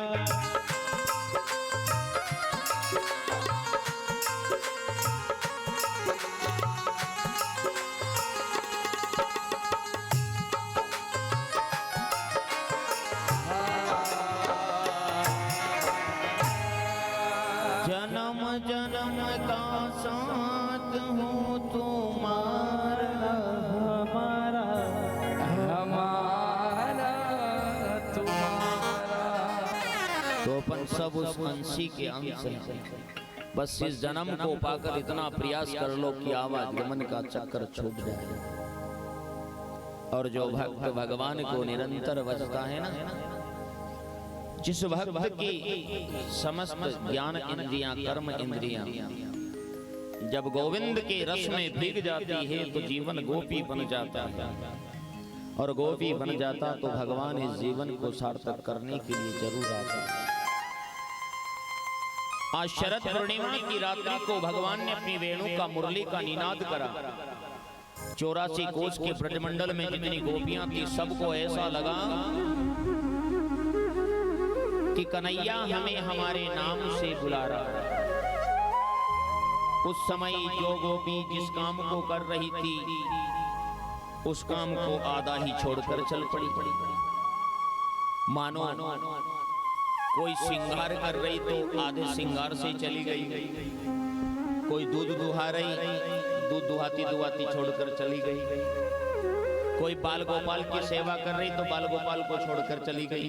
जन्म जन्म का साथ हो तुम्हारा। हमारा हमारा तुम्हारा। तो अपन सब उस अंशी के अंश हैं। बस इस जन्म को पाकर इतना प्रयास कर लो कि आवाज गमन का चक्कर छूट जाए। और जो भक्त भगवान को निरंतर बजता है ना, जिस भक्त की समस्त ज्ञान इंद्रियां कर्म इंद्रियां जब गोविंद के रस में भीग जाती है तो जीवन गोपी बन जाता है। और गोपी बन जाता तो भगवान इस जीवन को सार्थक करने के लिए जरूर आता है। आज शरद पूर्णिमा की रात्रि को भगवान ने अपनी वेणु का मुरली का निनाद करा। 84 कोस के ब्रजमंडल में जितनी गोपियां थी सबको ऐसा लगा कि कन्हैया हमें हमारे नाम से बुला रहा है। उस समय जो गोपी जिस काम को कर रही थी उस काम को आधा ही छोड़कर चल पड़ी। मानो कोई श्रृंगार कर रही तो आधे श्रृंगार से चली गई। कोई दूध दुहा रही, दूध दुहाती दुहाती छोड़कर चली गई। कोई बाल गोपाल की सेवा कर रही तो बाल गोपाल को छोड़कर चली गई।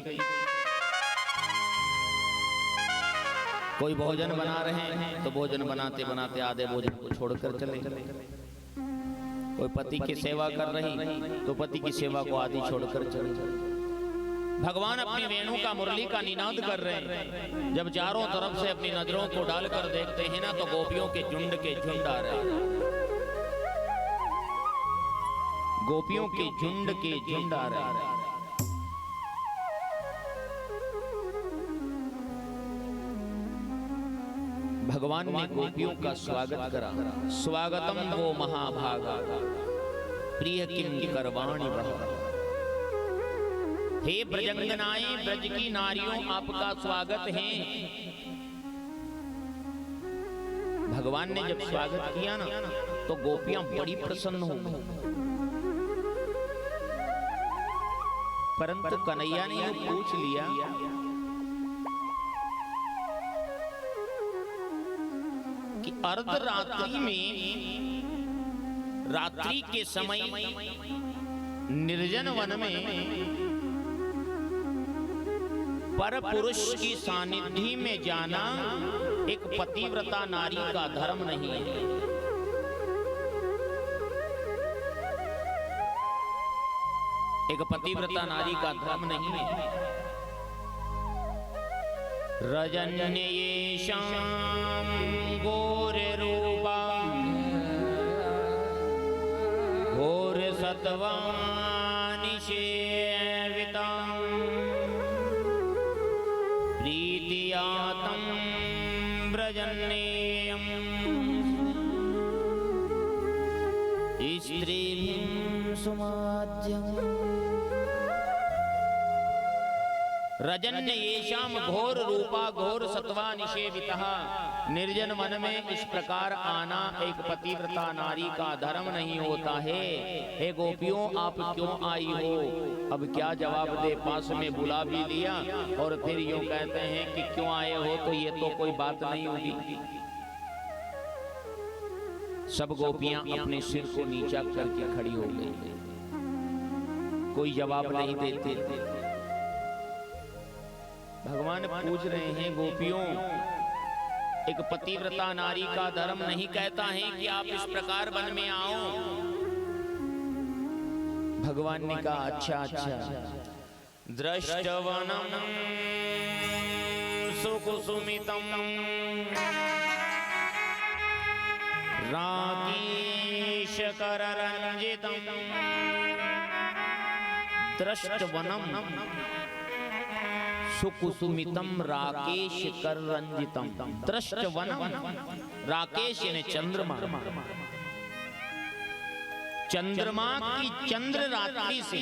कोई भोजन बना रहे हैं तो भोजन बनाते बनाते आधे भोजन को छोड़कर चले गए। कोई पति की सेवा कर रही तो पति की सेवा को आधी छोड़कर चले गए। भगवान अपनी वेणु का मुरली का निनाद कर रहे हैं। जब चारों तरफ से अपनी नजरों को डालकर देखते हैं ना तो गोपियों के झुंड आ रहे हैं। गोपियों के झुंड आ रहे हैं। भगवान ने गोपियों का स्वागत करा। स्वागतम वो महाभागा प्रिय किम करवाणी बहा। हे ब्रजंगनाएं, ब्रज की नारियों, आपका स्वागत है। भगवान ने जब स्वागत किया ना तो गोपियां बड़ी प्रसन्न हो गई। परंतु कन्हैया ने ये पूछ लिया कि अर्धरात्रि में, रात्रि के समय निर्जन वन में पर पुरुष की सानिध्य में जाना एक पतिव्रता नारी का धर्म नहीं है। एक पतिव्रता नारी का धर्म नहीं है। रजन्येषां घोररूपा घोरसत्त्वानि सेवितां प्रीत्या तं व्रजन्येयं स्त्रीं सुमाद्यम्। रजन्य येषाम घोर रूपा घोर सत्वा निषेवितः। निर्जन वन में इस प्रकार आना एक पतिव्रता नारी का धर्म नहीं होता है। हे गोपियों, आप क्यों आई हो? अब क्या जवाब दे? पास में बुला भी लिया और फिर यूं कहते हैं कि क्यों आए हो, तो ये तो कोई बात नहीं होगी। सब गोपियां अपने सिर को नीचा करके खड़ी हो गई, कोई जवाब नहीं देते। भगवान पूछ रहे हैं, गोपियों, एक पतिव्रता नारी का धर्म नहीं कहता है कि आप इस प्रकार वन में आओ। भगवान ने कहा, अच्छा अच्छा। दृष्टवनम सुकुसुमितम राकेश कररंजितम। दृष्टवनम सुकुसुमितम राकेश कर रंजितम। दृष्टवनम, राकेश यानी चंद्रमा, चंद्रमा की चंद्र रात्रि से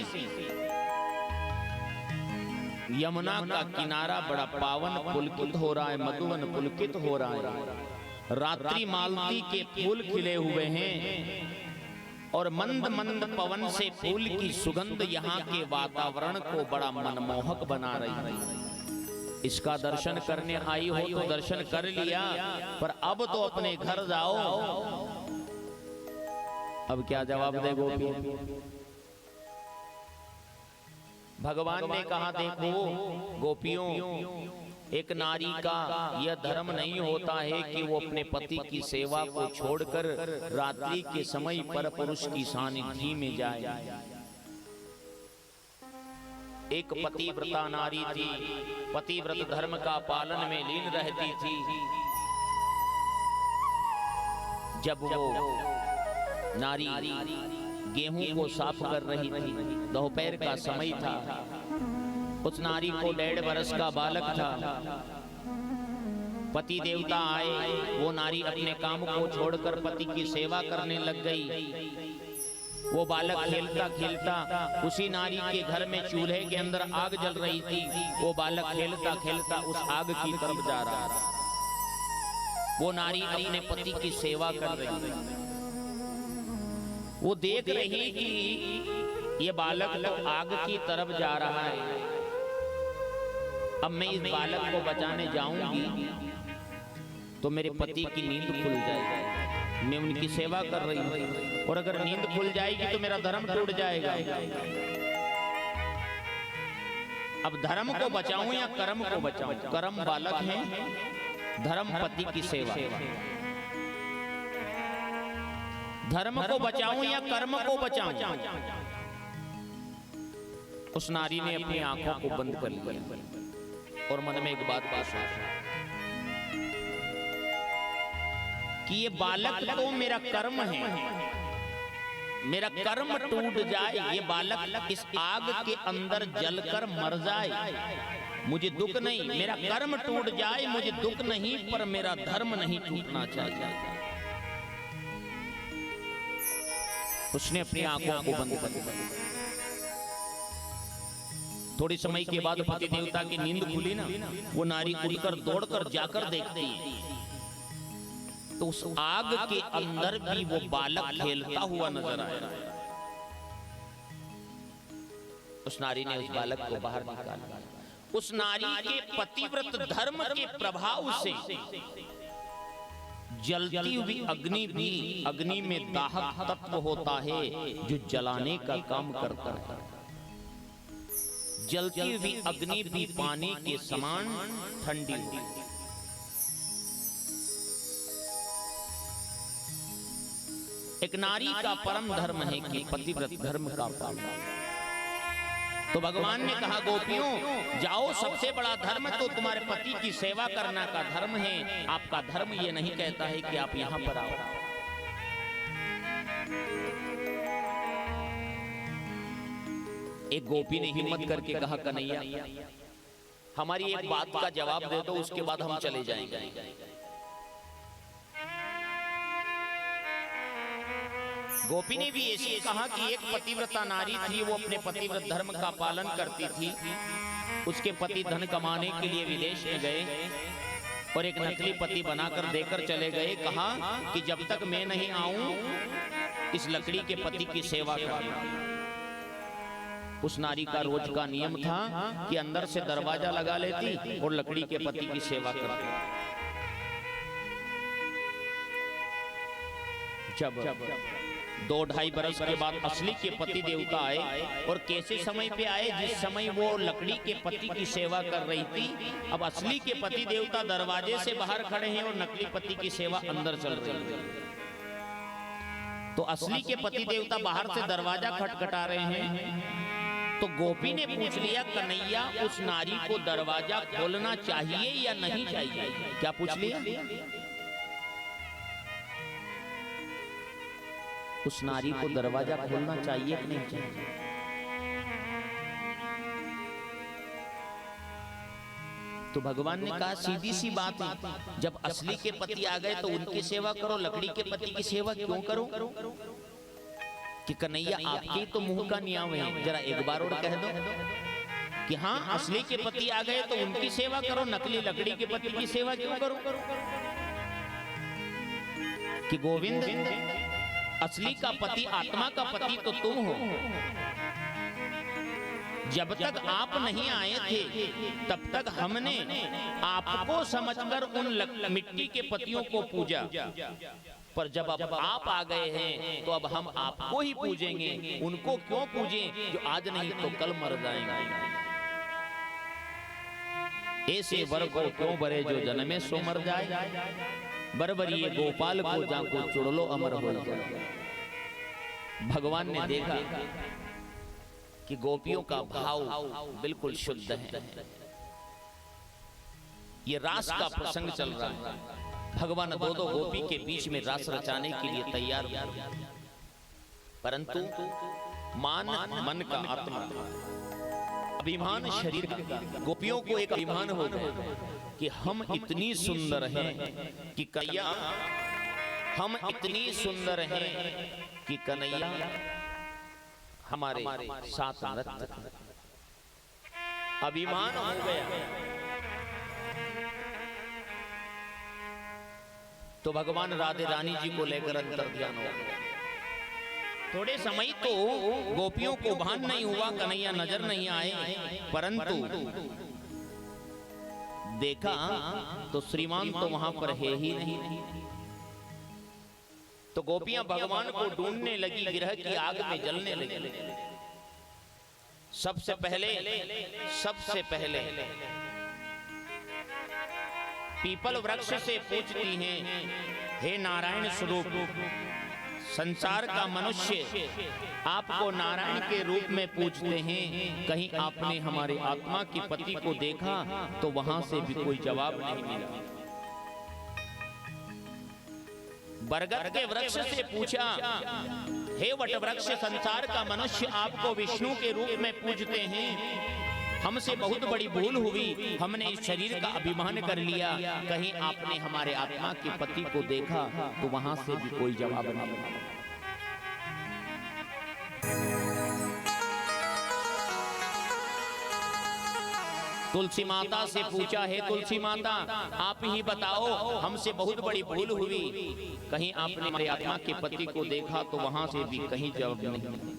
यमुना का किनारा बड़ा पावन पुलकित हो रहा है, मधुवन पुलकित हो रहा है। रात्रि मालती के फूल खिले हुए हैं और मंद मंद पवन से फूल की सुगंध यहाँ के वातावरण को बड़ा मनमोहक बना रही है। इसका दर्शन करने आई हो तो दर्शन कर लिया, पर अब तो अपने घर जाओ। अब क्या जवाब दे गोपी? भगवान ने कहा, देखो गोपियों, एक नारी का यह धर्म नहीं होता है कि वो अपने पति की सेवा को छोड़कर रात्रि के समय पर पुरुष की सानिध्य में जाए। एक पतिव्रता नारी थी, पतिव्रत धर्म का पालन में लीन रहती थी। जब वो नारी गेहूं को साफ कर रही थी, दोपहर का समय था, उस नारी को 1.5 वर्ष का बालक था। पति देवता आए, वो नारी अपने काम को छोड़कर पति की सेवा करने लग गई। वो बालक खेलता खेलता, उसी नारी के घर में चूल्हे के अंदर आग जल रही थी, वो बालक खेलता खेलता उस आग की तरफ जा रहा था। वो नारी अपने पति की सेवा कर रही थी। वो देख रही कि ये बालक तो आग की तरफ जा रहा है, अब मैं इस बालक को बचाने जाऊंगी तो मेरे पति की नींद खुल जाएगी। मैं उनकी सेवा कर रही हूं और अगर नींद खुल जाएगी तो मेरा धर्म टूट जाएगा। अब धर्म को बचाऊं या कर्म को बचाऊं? कर्म बालक है, धर्म पति की सेवा। धर्म को बचाऊं या कर्म को बचाऊं? उस नारी ने अपनी आंखों को बंद कर लिया और मन में एक बात सोची कि ये बालक तो मेरा कर्म है, मेरा कर्म टूट जाए, ये बालक इस आग के अंदर जलकर मर जाए, मुझे दुख नहीं। मेरा कर्म टूट जाए, मुझे दुख नहीं, पर मेरा धर्म नहीं टूटना चाहिए। उसने अपनी आंखों को बंद कर दिया। थोड़ी समय के बाद पति देवता की नींद खुली ना, वो नारी उठकर दौड़कर जाकर देखती है तो उस आग के अंदर भी वो बालक खेलता हुआ नजर आया। उस नारी ने उस बालक को बाहर निकाला। उस नारी के पतिव्रत धर्म के प्रभाव से जलती हुई अग्नि भी, अग्नि में दाहक तत्व होता है जो जलाने का काम करता है। जलती हुई अग्नि भी पानी के समान ठंडी होती है। एक नारी का परम धर्म है कि पतिव्रत धर्म का पालन। तो भगवान ने कहा गोपियों जाओ, सबसे बड़ा धर्म तो तुम्हारे पति की सेवा करना का धर्म है। आपका धर्म ये नहीं कहता है कि आप यहां पर आओ। एक गोपी ने हिम्मत करके कहा कन्हैया हमारी एक बात का जवाब दे दो, उसके बाद हम चले जाएंगे। गोपी ने भी ऐसे कहा कि एक पतिव्रता नारी थी, वो अपने पतिव्रत धर्म का पालन करती थी। उसके पति धन कमाने के लिए विदेश में गए और एक नकली पति बनाकर देकर चले गए। कहा कि जब तक मैं नहीं आऊं इस लकड़ी के पति की सेवा करना। उस नारी का रोज का नियम था कि अंदर से दरवाजा लगा लेती और लकड़ी के पति की सेवा करती। जब 2-2.5 बरस के बाद असली के पति देवता आए, और कैसे समय पे आए जिस समय वो लकड़ी के पति की सेवा कर रही थी। अब असली के पति देवता दरवाजे से बाहर खड़े हैं और नकली पति की सेवा अंदर चल रही है। तो असली के पति देवता बाहर से दरवाजा खटखटा रहे हैं। तो गोपी ने पूछ लिया कन्हैया उस नारी को दरवाजा खोलना चाहिए या नहीं चाहिए? क्या पूछ लिया? उस नारी को दरवाजा खोलना चाहिए कि नहीं चाहिए? तो भगवान ने कहा सीधी सी बात है, जब असली के पति आ गए तो उनकी सेवा करो, लकड़ी के पति की सेवा क्यों करो? कि कन्हैया आपके तो मुंह का नियम है, जरा एक बार और कह दो कि हाँ असली के पति आ गए तो उनकी सेवा करो, नकली लकड़ी के पति की सेवा क्यों करो? कि गोविंद असली का पति, आत्मा का पति तो तुम हो। जब तक आप नहीं आए थे तब तक हमने आपको समझकर उन मिट्टी के पतियों को पूजा, पर जब अब आप आ गए हैं तो अब हम आपको ही पूजेंगे। उनको क्यों पूजें जो आज नहीं तो कल मर जाएंगे। ऐसे वर को क्यों बरे जो जन्मे सो मर जाए। बरबरी गोपाल को जाको चुड़लो अमर हो जाए। भगवान ने देखा कि गोपियों का भाव बिल्कुल शुद्ध है। ये रास का प्रसंग चल रहा है। भगवान दो गोपी के बीच में रास रचाने के लिए तैयार हुए, परंतु मान मन का आत्मा, अभिमान शरीर का। गोपियों को एक अभिमान हो गया कि हम इतनी सुंदर हैं कि कन्हैया, हम इतनी सुंदर हैं कि कन्हैया हमारे साथ नृत्य। अभिमान हो गया। तो भगवान राधे रानी जी को लेकर अंतर्ध्यान हो गया। थोड़े समय तो गोपियों को भान नहीं हुआ, कन्हैया नजर नहीं आए, परंतु देखा तो श्रीमान तो वहां पर है ही नहीं। तो गोपियां भगवान को ढूंढने लगी, विरह की आग में जलने लगी। सबसे पहले पीपल वृक्ष से पूछती हैं, हे नारायण स्वरूप, संसार का मनुष्य आपको नारायण के रूप में पूछते हैं, कहीं आपने हमारे आत्मा के पति को देखा? तो वहां से भी कोई जवाब नहीं मिला। बरगद के वृक्ष से पूछा, हे वट वृक्ष, संसार का मनुष्य आपको विष्णु के रूप में पूजते हैं, हमसे बहुत बड़ी भूल हुई, हमने इस शरीर का अभिमान कर लिया, कहीं आपने हमारे आत्मा के पति को देखा? तो वहां से भी कोई जवाब नहीं। तुलसी माता से पूछा, है तुलसी माता आप ही बताओ, हमसे बहुत बड़ी भूल हुई, कहीं आपने हमारे आत्मा के पति को देखा? तो वहां से भी कहीं जवाब नहीं।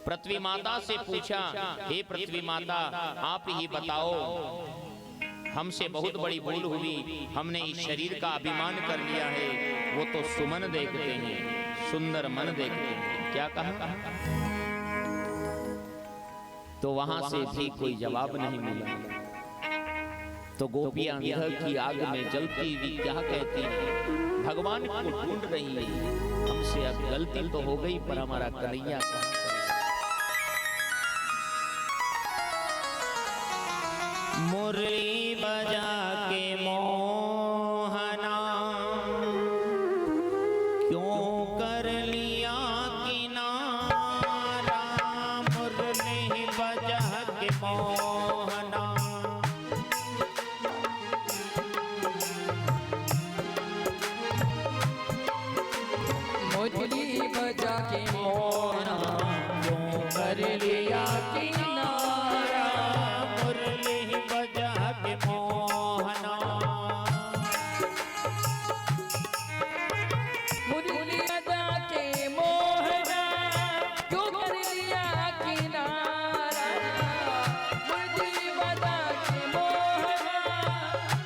पृथ्वी माता से पूछा, हे पृथ्वी माता आप ही बताओ, हमसे बहुत बड़ी भूल हुई, हमने इस शरीर का अभिमान कर लिया है। वो तो सुमन देखते हैं, सुंदर मन देखते हैं। क्या कहा? तो वहां से भी कोई जवाब नहीं मिला। तो गोपियां विरह की आग में जलती हुई क्या कहती हैं? भगवान को ढूंढ रही है, हमसे अब गलती तो हो गई, पर हमारा कन्हैया कहाँ? मुरली बजा के मोहना क्यों कर लिया किनारा, मुरली बजा के मोहना। मुरली बजा के मोहना क्यों कर लिया किनारा, मुरली बजा के मोहना। मुरली बजा के मोहना क्यों कर लिया किनारा, मुरली बजा के मोहना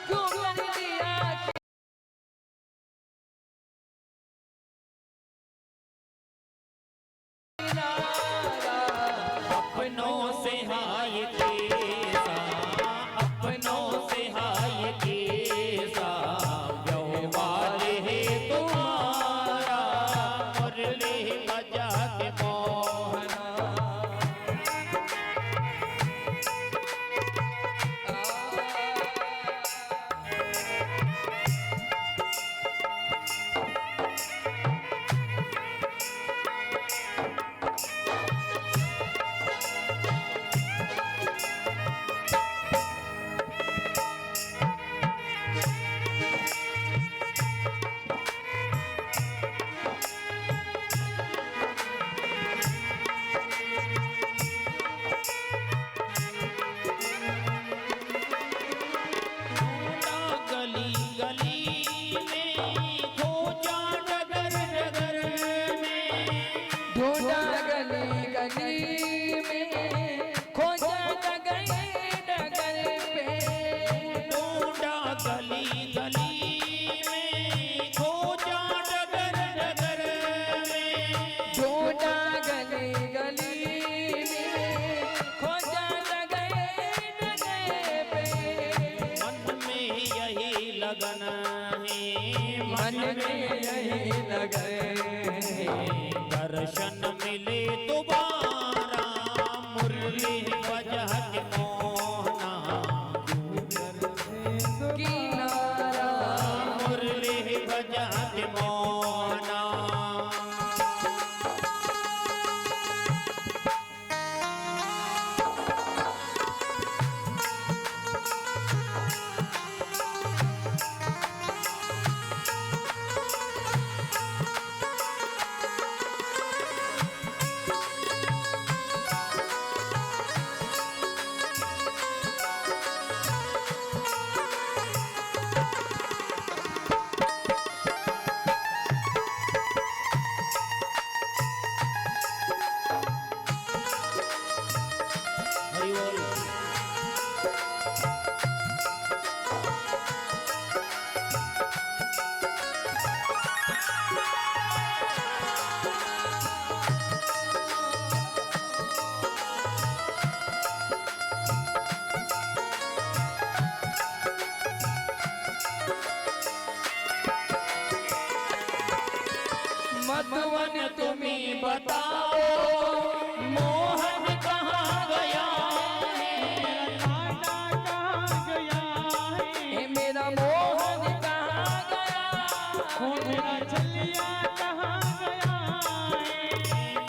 क्यों कर लिया किनारा। अपनों से हाय केसा, अपनों से हाय केसा, व्यवहार है तुम्हारा, मुरली बजा के मोहना। गली गली में खोजा डगर डगर में, ढूंढा गली गली में खोजा डगर डगर पे, ढूंढा गली गली में खोजा डगर डगर में, ढूंढा गली गली में खोजा डगर डगर पे। मन में यही लगन है, मन में यही लगन है, दर्शन मिले दोबारा, मुरली बजा के मोहना किनारा। मुरली बजा के मोहना। हरि बोल। मधुवन तुम्हें बताओ, मोहन कहाँ गया है? लाडा कहाँ गया है, हे मेरा मोहन कहाँ गया ओ मेरा चलिया कहाँ गया है।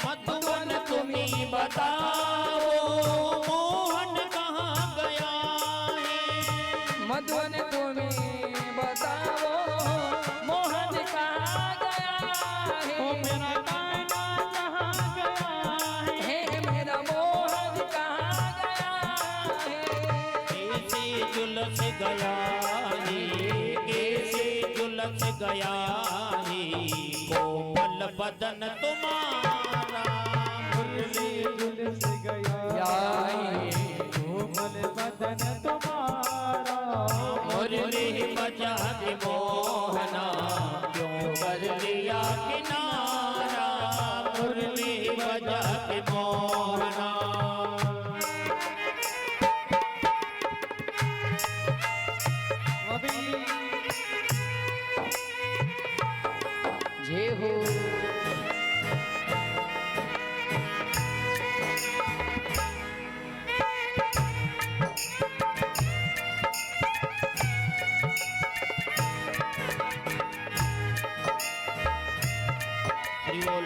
मधुवन तुम्हें बताओ, मोहन कहाँ गया है? मधुवन तुम्हें बताओ मोहन कहाँ गया ओ है, मेरा कायना कहाँ गया है। हे मेरा मोहन कहाँ गया है। कैसे जुलस गया है, कैसे जुलस गया है, कोमल बदन तुम्हारा, मुरली के मोहना क्यों कर लिया किनारा मुरली बजा के मोहना। अभी जय हो हरि बोल।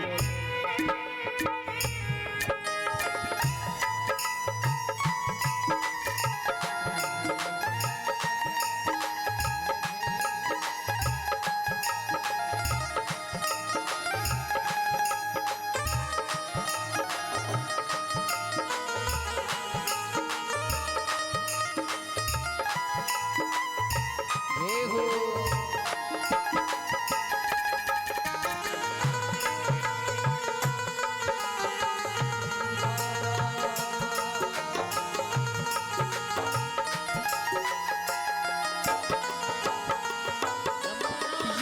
जय हो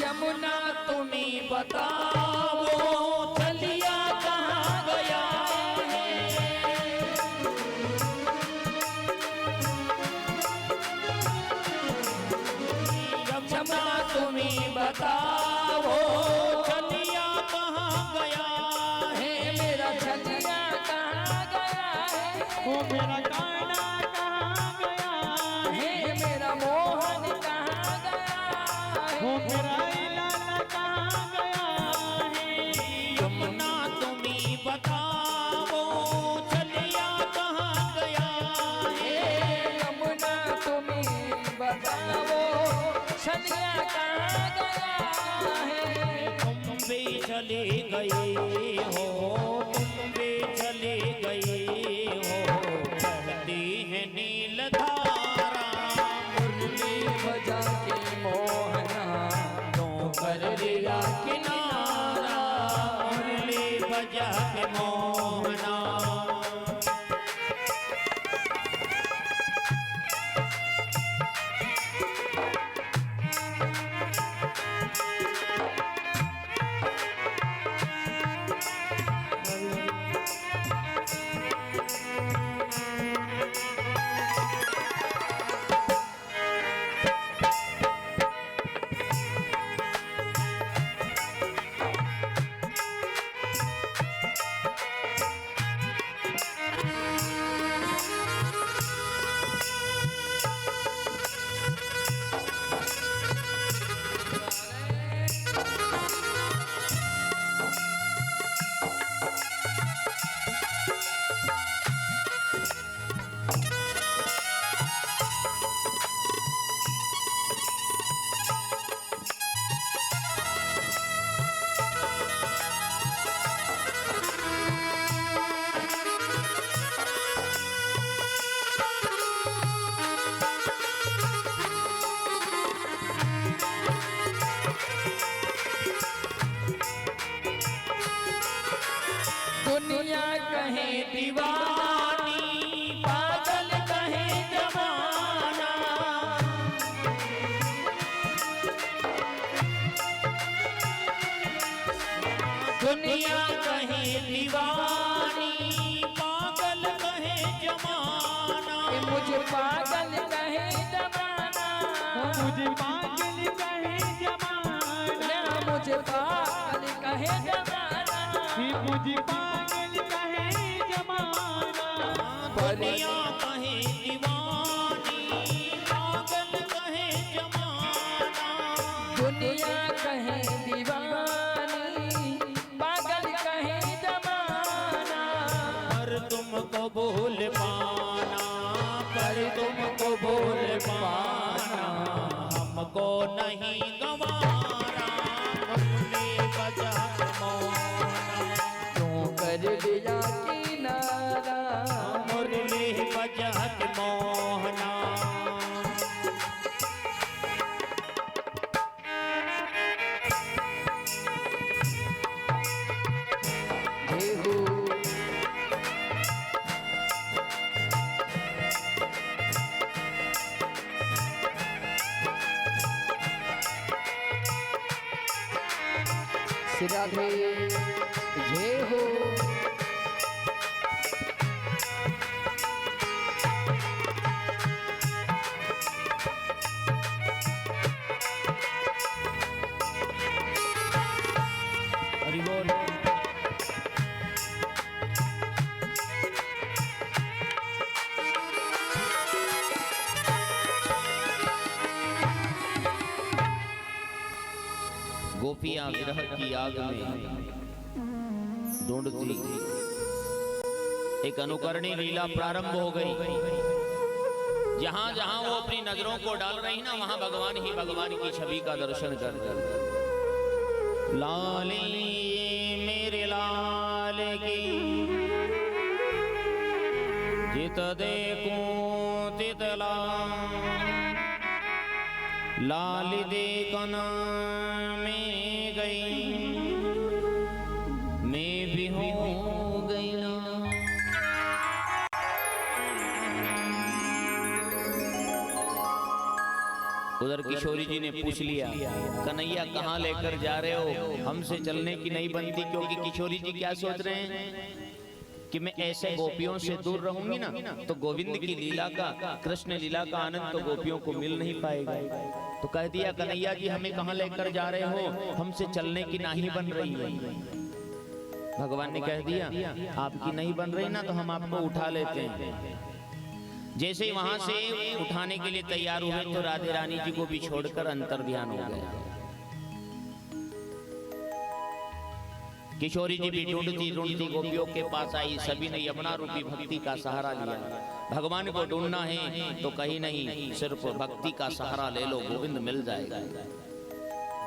यमुना तुम्हें बताओ चलिया कहाँ गया है। यमुना तुम्हें बताओ चलिया कहाँ गया है। मेरा छलिया कहाँ गया है वो मेरा काना कहाँ गया है, हे मेरा मोहन कहाँ गया वो है मेरा लाला कहाँ गया है। यमुना तुम्हें बताओ चलिया कहाँ गया है। यमुना तुम्हें बताओ छलिया कहाँ गया है। तुम भी चले गए हो तुम भी चले गए हो बहती है नील धारा मुरली बजा के मोहना क्यों कर लिया किनारा मुरली बजा के मोहना। दुनिया कहे दीवानी पागल कहे जमाना। दुनिया कहे दीवानी पागल कहे जमाना। मुझे पागल कहे जमाना मुझे पागल कहे जमाना, मुझे पागल कहे जमाना मुझे पागल कहे जमाना। दुनिया कहे दीवानी पागल कहे जमाना। दुनिया कहे दीवानी पागल कहे जमाना। पर तुमको भूल पाना पर तुमको भूल पाना हमको नहीं गवारा मुरली बजा के मोहना। क्यों कर दिया किनारा मुरली बजा के मोहना। देहू श्री राधे जय हो। हरि बोल। गोपियां विरह की आग में ढूंढती, एक अनुकरणी लीला प्रारंभ हो गई। जहां जहां वो अपनी नजरों को डाल रही ना, वहां भगवान ही भगवान की छवि का दर्शन कर। लाली मेरे लाल की जित देखूं तित लाल देखन में गई, मैं भी हो गई ना। उधर किशोरी जी ने पूछ लिया, कन्हैया कहाँ लेकर जा रहे हो, हमसे चलने की नहीं बनती। क्योंकि किशोरी जी क्या सोच रहे हैं कि मैं ऐसे गोपियों से दूर रहूंगी ना तो गोविंद की लीला का, कृष्ण लीला का आनंद तो गोपियों को मिल नहीं पाएगा। तो कह दिया, कन्हैया जी हमें कहाँ लेकर जा रहे हो, हमसे चलने की नहीं बन रही है। भगवान ने कह दिया, आपकी नहीं बन रही ना तो हम आपको उठा लेते हैं। जैसे ही वहां से उठाने के लिए तैयार हुए तो राधे रानी जी को भी छोड़कर अंतर ध्यान हो गया। किशोरी जी भी ढूंढती ढूंढती गोपियों के पास आई। सभी ने यमुना रूपी भक्ति का सहारा लिया। भगवान को ढूंढना है तो कहीं नहीं, सिर्फ भक्ति का सहारा ले लो, गोविंद मिल जाएगा।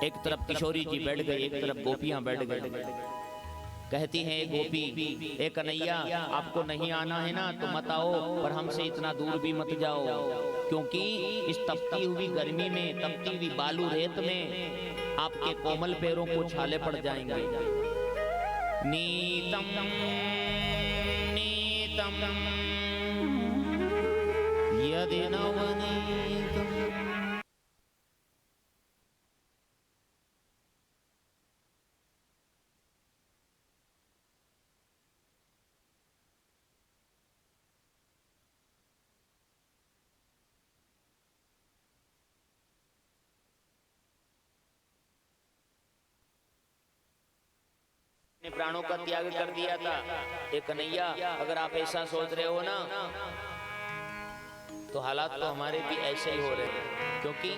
एक तरफ किशोरी जी बैठ गई, एक तरफ गोपियां बैठ गई। कहती हैं गोपी, ए कन्हैया आपको नहीं आना है ना तो मत आओ, पर हमसे इतना दूर भी मत जाओ, क्योंकि इस तपती हुई गर्मी में, तपती हुई बालू रेत में आपके कोमल पैरों को छाले पड़ जाएंगे। नीतम नीतम यदि नवनीतम। प्राणों का त्याग कर दिया था। एक कन्हैया अगर आप ऐसा सोच रहे हो ना तो हालात तो हमारे भी ऐसे ही हो रहे हैं। क्योंकि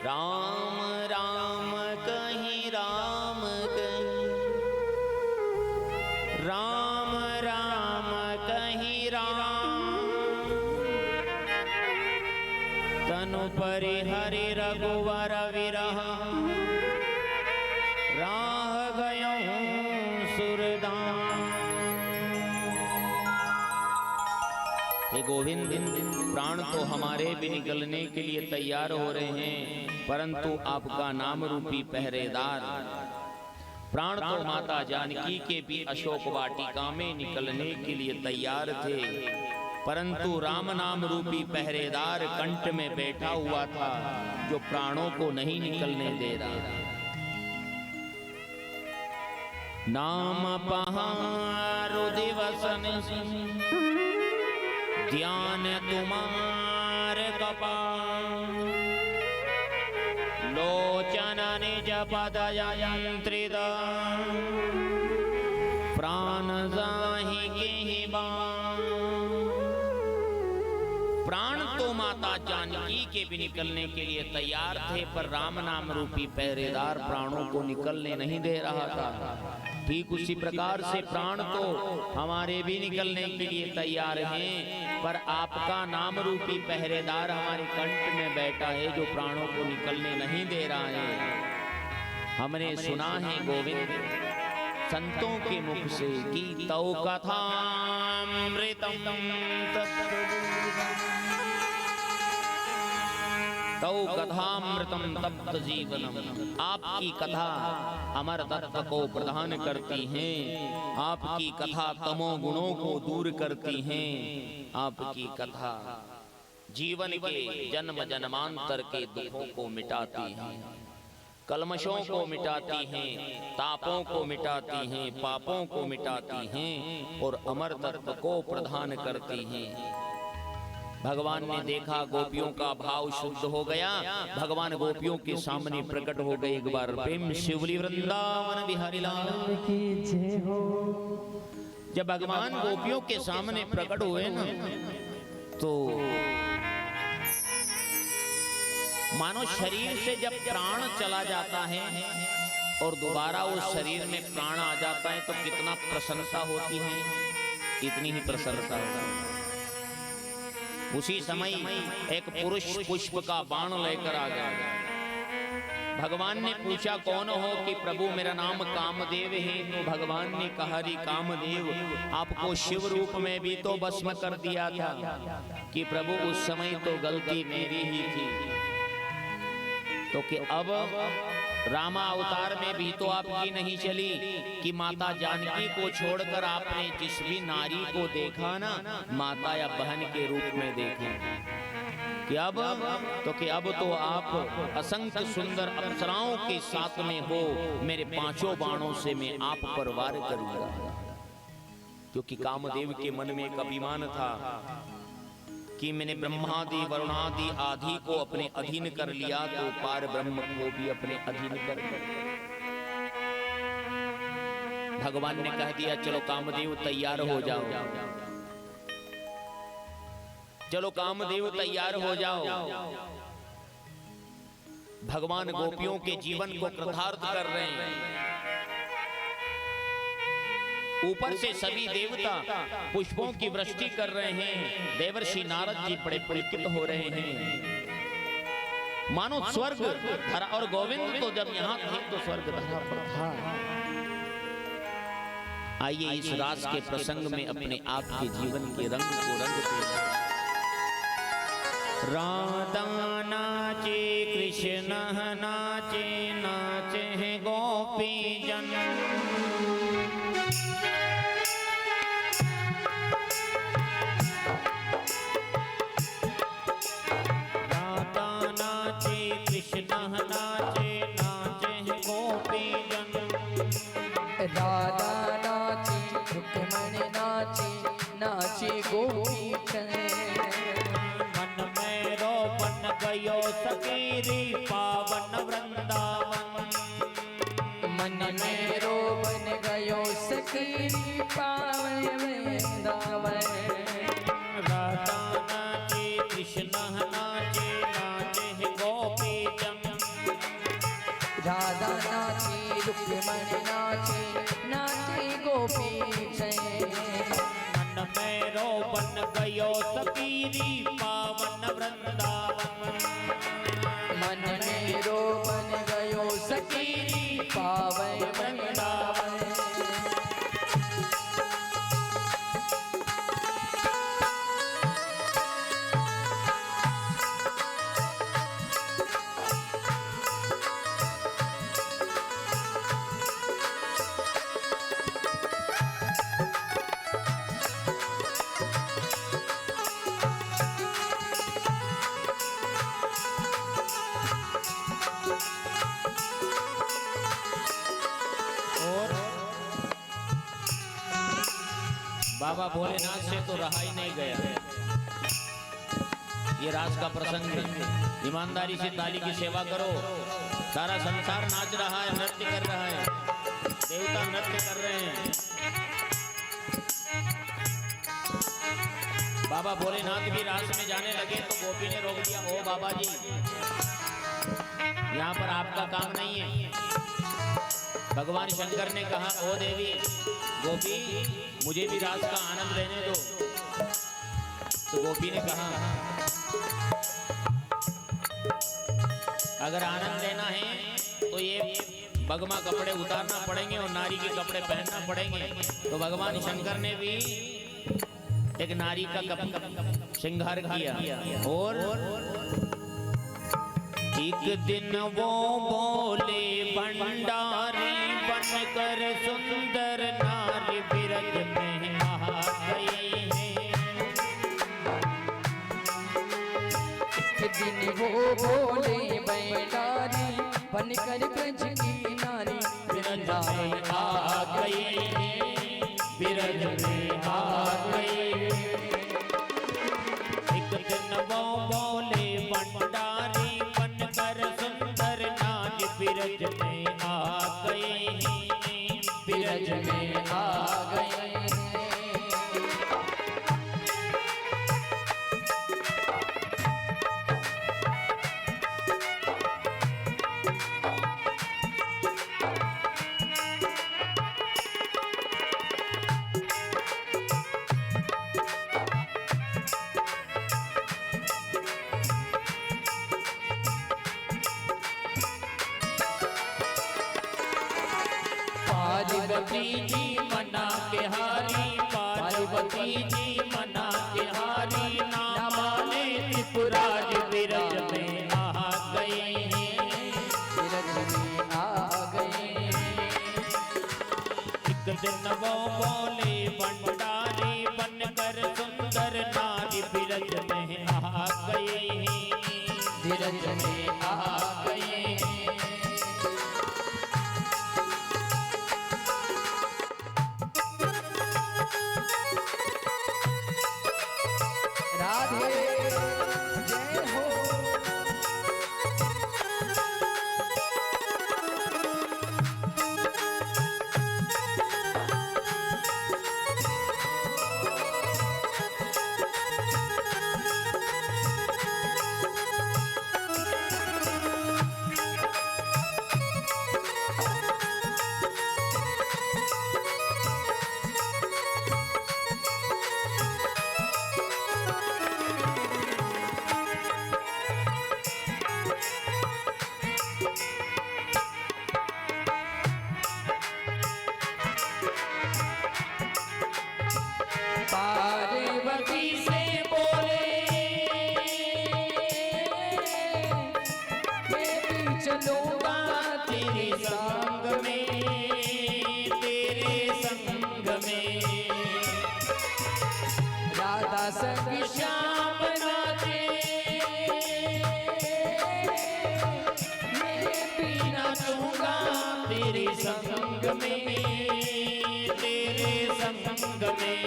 राम राम कहीं राम कहीं, राम राम कहीं राम, तनु परिहरि रघुवर विरह, राह गयो सुरदान। हे गोविंद, प्राण तो हमारे भी निकलने के लिए तैयार हो रहे हैं, परंतु आपका नाम रूपी पहरेदार। प्राण तो माता जानकी के भी अशोक वाटिका में निकलने के लिए तैयार थे, परंतु राम नाम रूपी पहरेदार कंठ में बैठा हुआ था, जो प्राणों को नहीं निकलने दे रहा। नाम पहारो दिवस ध्यान तुम्हार कपाल, लोचन निज पद यंत्रित, प्राण जाहि के बाण। प्राण तो माता जानकी के भी निकलने के लिए तैयार थे, पर राम नाम रूपी पहरेदार प्राणों को निकलने नहीं दे रहा था। ठीक उसी प्रकार से प्राण तो हमारे भी निकलने के लिए तैयार हैं, पर आपका नाम रूपी पहरेदार हमारे कंठ में बैठा है, जो प्राणों को निकलने नहीं दे रहा है। हमने सुना है गोविंद संतों के मुख से कि तौ कथामृतम तौ कथामृतम तप्त जीवनम। आपकी कथा अमर तत्व को प्रदान करती हैं, आपकी कथा तमो गुणों को दूर करती हैं, आपकी कथा जीवन के जन्म जन्मांतर के दुखों को मिटाती है। कलमशों को मिटाती हैं, तापों को मिटाती हैं, पापों को मिटाती हैं और अमर तत्व को प्रदान करती हैं। भगवान ने देखा गोपियों का भाव शुद्ध हो गया, भगवान गोपियों के सामने प्रकट हो गए। एक बार प्रेम शिवली वृंदावन बिहारी लाल की जय हो। जब भगवान गोपियों के सामने प्रकट हुए ना, तो मानो शरीर से जब प्राण चला जाता है और दोबारा उस शरीर में प्राण आ जाता है तो कितना प्रसन्नता होती है, इतनी ही प्रसन्नता होती है। उसी समय एक पुरुष पुष्प का बाण लेकर आ गया। भगवान ने पूछा कौन हो कि प्रभु मेरा नाम कामदेव है। तो भगवान ने कहा रे कामदेव, आपको शिव रूप में भी तो भस्म कर दिया था। कि प्रभु उस समय तो गलती मेरी ही थी, तो कि अब रामा अवतार में भी तो आपकी नहीं चली कि माता जानकी को छोड़कर आपने जिस भी नारी को देखा ना, माता या बहन के रूप में देखे। कि अब तो आप असंख्य सुंदर अप्सराओं के साथ में हो। मेरे पांचों बाणों से मैं आप पर वार करूंगा। क्योंकि कामदेव के मन में एक अभिमान था कि मैंने ब्रह्मादि वरुणादि आदि को अपने अधीन कर लिया, तो पार ब्रह्म को भी अपने अधीन कर लिया। भगवान ने कह दिया चलो कामदेव तैयार हो जाओ, चलो कामदेव तैयार हो जाओ। भगवान गोपियों के जीवन को कृतार्थ कर रहे हैं। ऊपर से सभी देवता पुष्पों की वृष्टि कर रहे हैं। देवर्षि नारद जी बड़े पुलकित हो रहे हैं, मानो स्वर्ग धरा। और गोविंद तो जब यहाँ थे तो स्वर्ग धरा पर था। आइए इस रास के प्रसंग में अपने आप के जीवन के रंग को रंगते हैं। राधा नाचे कृष्ण नाचे, नाचे गोपी जन। राधा नाची रुक्मणी नाची, नाची गोपी जन। मन में रोपन गयो सकेरी पावन वृंदावन। मन में रोपन गयो सकेरी पावन वृंदावन। राधा नाचे कृष्ण नाचे, नाचे गोपी जन। राधा नाची रुक्मणी नाची, नाची गोपी जन। मन में रोपन गयो सकेरी पावन वृंदावन। मन में रोपन गयो सकेरी पावन वृंदावन। बाबा भोलेनाथ से तो रहा ही नहीं गया। ये रास का प्रसंग है। ईमानदारी से ताली की सेवा करो। सारा संसार नाच रहा है, नृत्य कर रहा है, देवता नृत्य कर रहे हैं। बाबा भोलेनाथ भी रास में जाने लगे तो गोपी ने रोक दिया। ओ बाबा जी, यहाँ पर आपका काम नहीं है। भगवान शंकर ने कहा ओ देवी गोपी, मुझे भी रास का आनंद लेने दो। तो गोपी ने कहा अगर आनंद लेना है तो ये बगमा कपड़े उतारना पड़ेंगे और नारी के कपड़े पहनना पड़ेंगे। तो भगवान शंकर ने भी एक नारी का श्रृंगार किया। और एक दिन वो बोले भंडारी बनकर सुंदर नारी बिरज में आ गई है। एक दिन वो बोले भंडारी बनकर ब्रज की नारी बिरज में आ गई, बिरज में आ गई। एक दिन वो बोले भंडारी बनकर सुंदर नाच बिरज में आ गई, ब्रज में आ गए पार्वती जी मना के हारी, पार्वती जी मना के हारी, ना माने त्रिपुरारी बिरज में आ गए, ब्रज में आ गए एक दिन वो बोले भंडारी बनकर सुंदर नारी बिरज में आ गए, ब्रज में आ गए राधे जय हो पार्वती से बोले मैं भी चलूंगा तेरे संग में, तेरे संग में राधा संग श्याम नाचे, मैं भी नाचूंगा तेरे संग में, तेरे संग में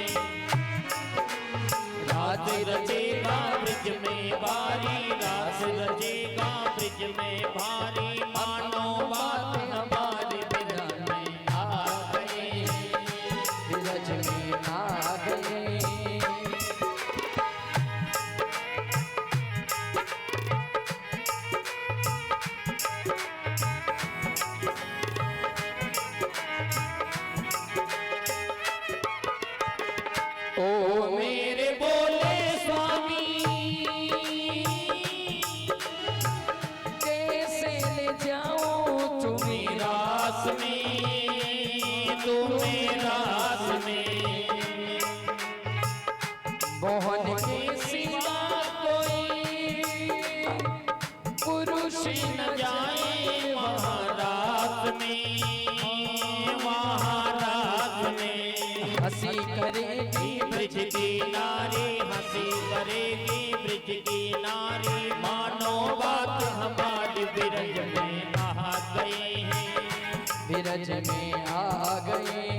रात रचेगा ब्रिज में भारी, रात रचेगा ब्रिज में भारी, मानो बात हमारे बिरज में आ गए, ब्रज में आ गए ओ मेरे बोले स्वामी कैसे ले जाऊं तुम्हें रास में, तुम्हें रास में मोहन के सिवा कोई पुरुष न जाए वहाँ रात में, वहाँ रात में हंसी करेगी ब्रिज की नारी, हंसी करेगी ब्रिज की नारी, मानो बात हमारी बिरज में आ गई है, ब्रज में आ गए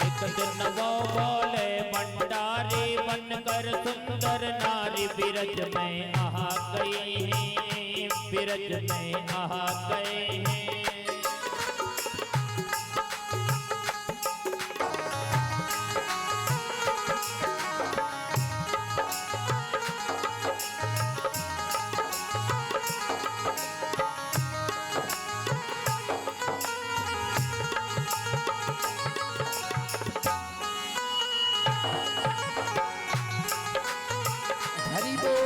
एक दिन वो बोले भंडारी बनकर सुंदर नारी बिरज में आ गई है, बिरज में आ गए हैं। हरि बोल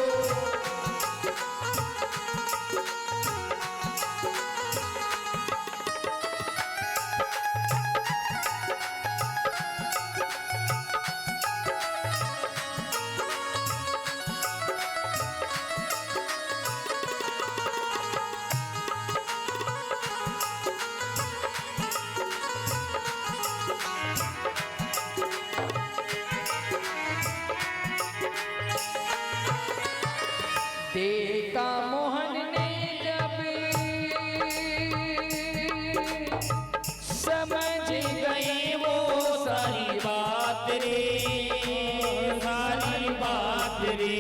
देखा मोहन ने जब सारी बात रे।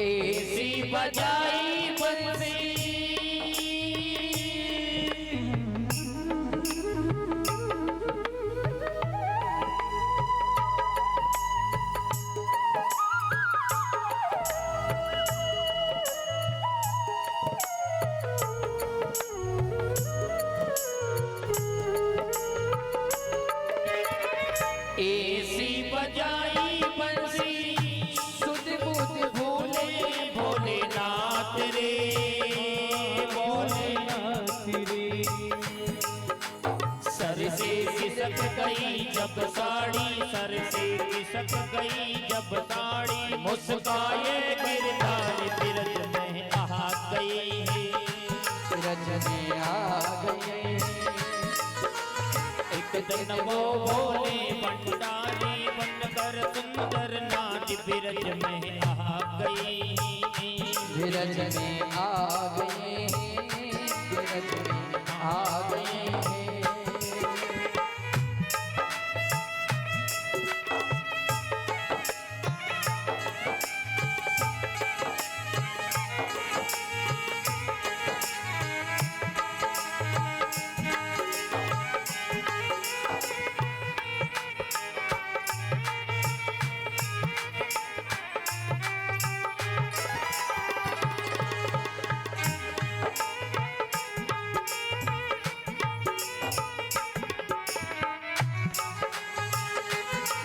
ऐसी बजाई बंसी ऐसी बजाई बंसी सुध बुध भोले भोलेनाथ रे, भोलेनाथ रे। सर से खिसक गई जब साड़ी, सर से खिसक गई जब साड़ी, मुस्काए गिरधार बिरज में आ गई है। रजनी आ गए। एक दिन वो भोले भंडारी बनकर सुंदर नाच बिरज में आ गई। बिरज में आ गए, बिरज में आ गए।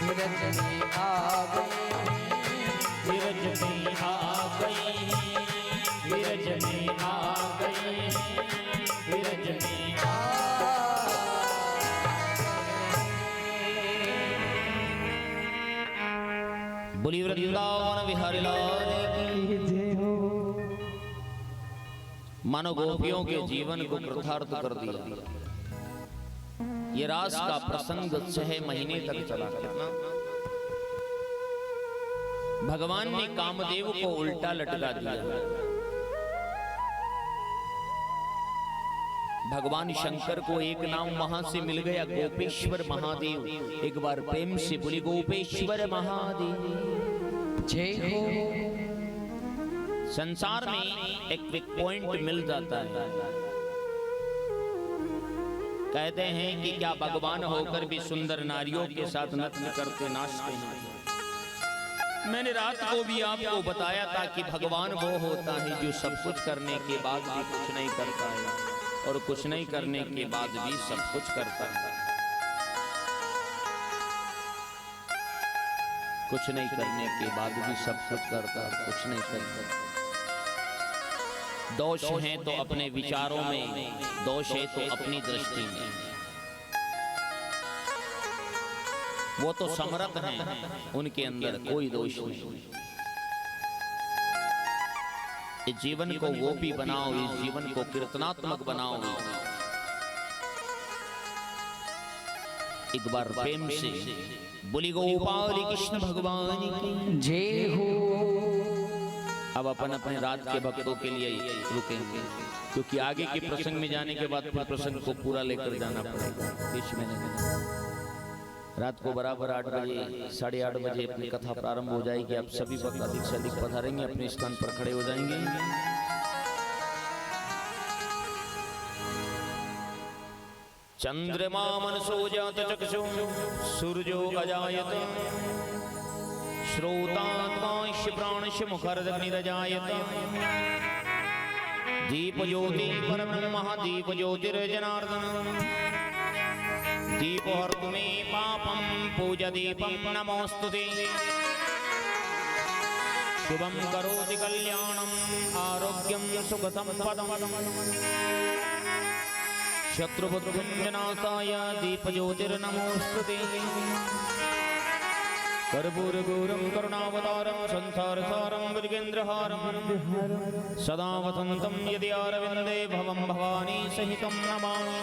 बिरज में आ गए, बिरज में आ गई, बिरज में आ गई, बिरज में आ बोली वृंदावन बिहारी लाल की। जय हो। मानो गोपियों के जीवन को कृतार्थ कर दिया। ये रास का प्रसंग 6 महीने तक चला। कितना भगवान ने कामदेव को उल्टा लटका दिया। भगवान शंकर को एक नाम वहां से मिल गया, गोपेश्वर महादेव। एक बार प्रेम से बोली गोपेश्वर महादेव। जय हो। संसार में एक पॉइंट मिल जाता है। कहते हैं कि क्या भगवान होकर भी सुंदर नारियों के साथ नृत्य करते नाचते हैं। मैंने रात को भी आपको बताया था कि भगवान वो होता है जो सब कुछ करने के बाद भी कुछ नहीं करता है, और कुछ नहीं करने के बाद भी सब कुछ करता है। कुछ नहीं करने के बाद भी सब कुछ करता है, कुछ नहीं करता। दोष है तो अपने विचारों में, दोष है तो अपनी दृष्टि में। वो तो समर्थ हैं, उनके अंदर कोई दोष नहीं। इस जीवन को गोपी बनाओ, इस जीवन को कीर्तनात्मक बनाओ। एक बार प्रेम से बोली गोपाल कृष्ण भगवान की जय हो। अब अपन अपने रात के भक्तों के लिए रुकेंगे, क्योंकि आगे के प्रसंग में जाने के बाद फिर प्रसंग को पूरा लेकर जाना पड़ेगा। बीच में नहीं। रात को बराबर 8 बजे 8:30 बजे अपनी कथा प्रारंभ हो जाएगी। आप सभी भक्त अधिक से अधिक पधारेंगे, अपने स्थान पर खड़े हो जाएंगे। चंद्रमा मनसो जात चक्षु सूर्यो अजायत श्रोतात्माश्च प्राणश्च मुखरग्निरजायत दीप ज्योति परब्रह्म दीप ज्योतिर्जनार्दन दीपो हर्तु मे पापं पूज दीपं नमोस्तुते शुभं करोति कल्याणं आरोग्यं सुखदं पदं शत्रुबुद्धिविनाशाय दीपज्योतिर्नमोस्तुते कर्पूरगौरं करुणावतारं संसारसारं मृगेन्द्रहारं सदा वसन्तं यदि अरविन्दे भवं भवानी सहितं नमामि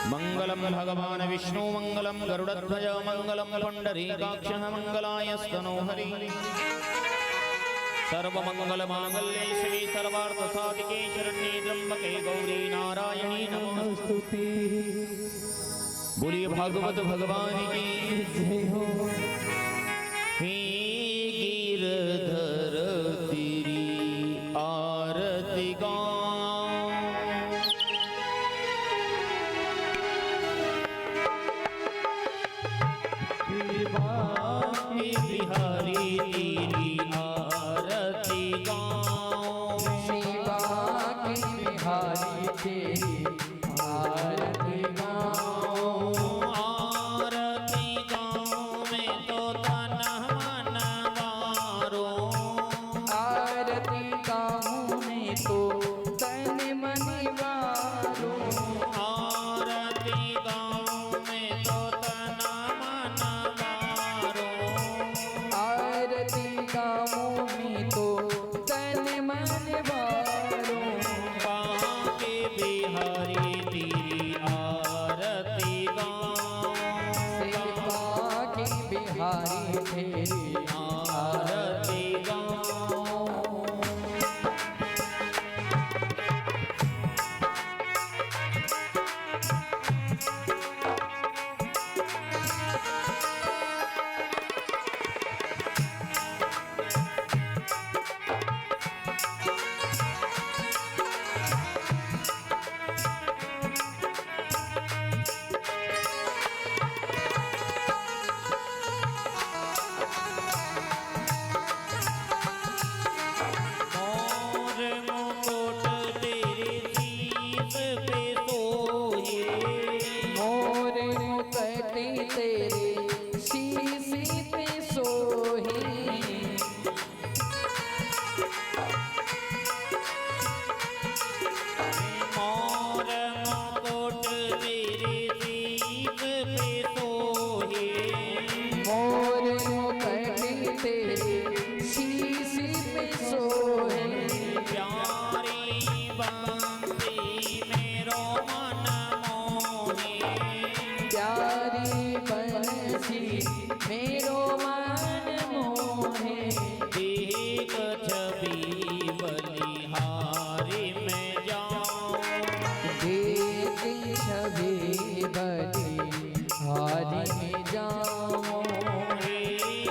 मंगलम भगवान विष्णु मंगलम गरुड़ध्वज मंगलम पुंडरीकाक्षः मंगलायस्तनो हरि सर्वमंगल मांगल्ये श्री सर्वार्थ साधिके शरण्ये त्र्यंबके गौरी नारायणी नमोस्तुते। बोलिए भागवत भगवान की जय हो। हे गिरधर तेरी आरती गाऊं, हे बिहारी तेरी आरती गाऊं, शिवा के बिहारी तेरी आरती गाऊं। आरती गाऊं मैं तो तन मन वारूं, आरती गाऊं मैं तो तन मन वारूं। आरती गाऊं मैं तो तन मन वारूं, आरती गाऊं मैं तो तन मन वारूं। कहाँ के बिहारी तेरी आरती गाऊं, शिवा के बिहारी तेरी आरती गाऊं। मोर मुकुट तेरे शीश पे सोहे, मोर मुकुट तेरे शीश पे सोहे। मोर मुकुट तेरे शीश पे सोहे, मोर मुकुट तेरे शीश पे सोहे। प्यारी बंसी मेरो मन मोहे, प्यारी बंसी मेरो मन मोहे। एक छवि बलिहारी में जाऊं, देख छवि बलिहारी में जाऊं। हे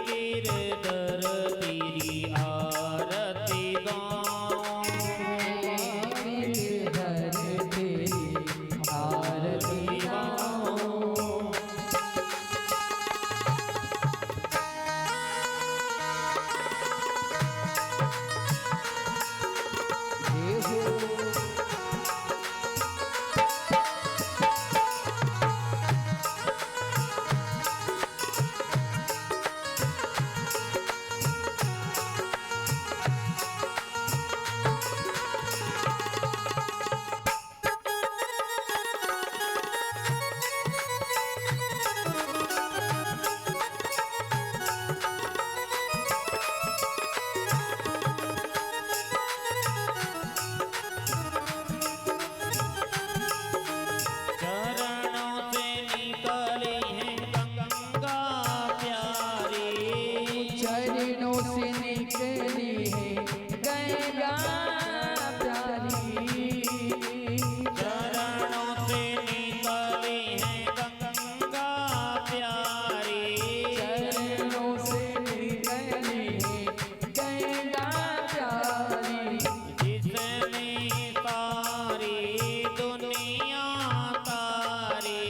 गिरधर तेरी आरती गाऊं, गिरधर तेरी आरती गाऊं। जय हो। चरणों से निकली है गंगा प्यारी, चरणों से निकली है गंगा प्यारी। चरणों से निकली है गंगा प्यारी, चरणों से निकली है गंगा प्यारी। जिसने सारी दुनिया तारी,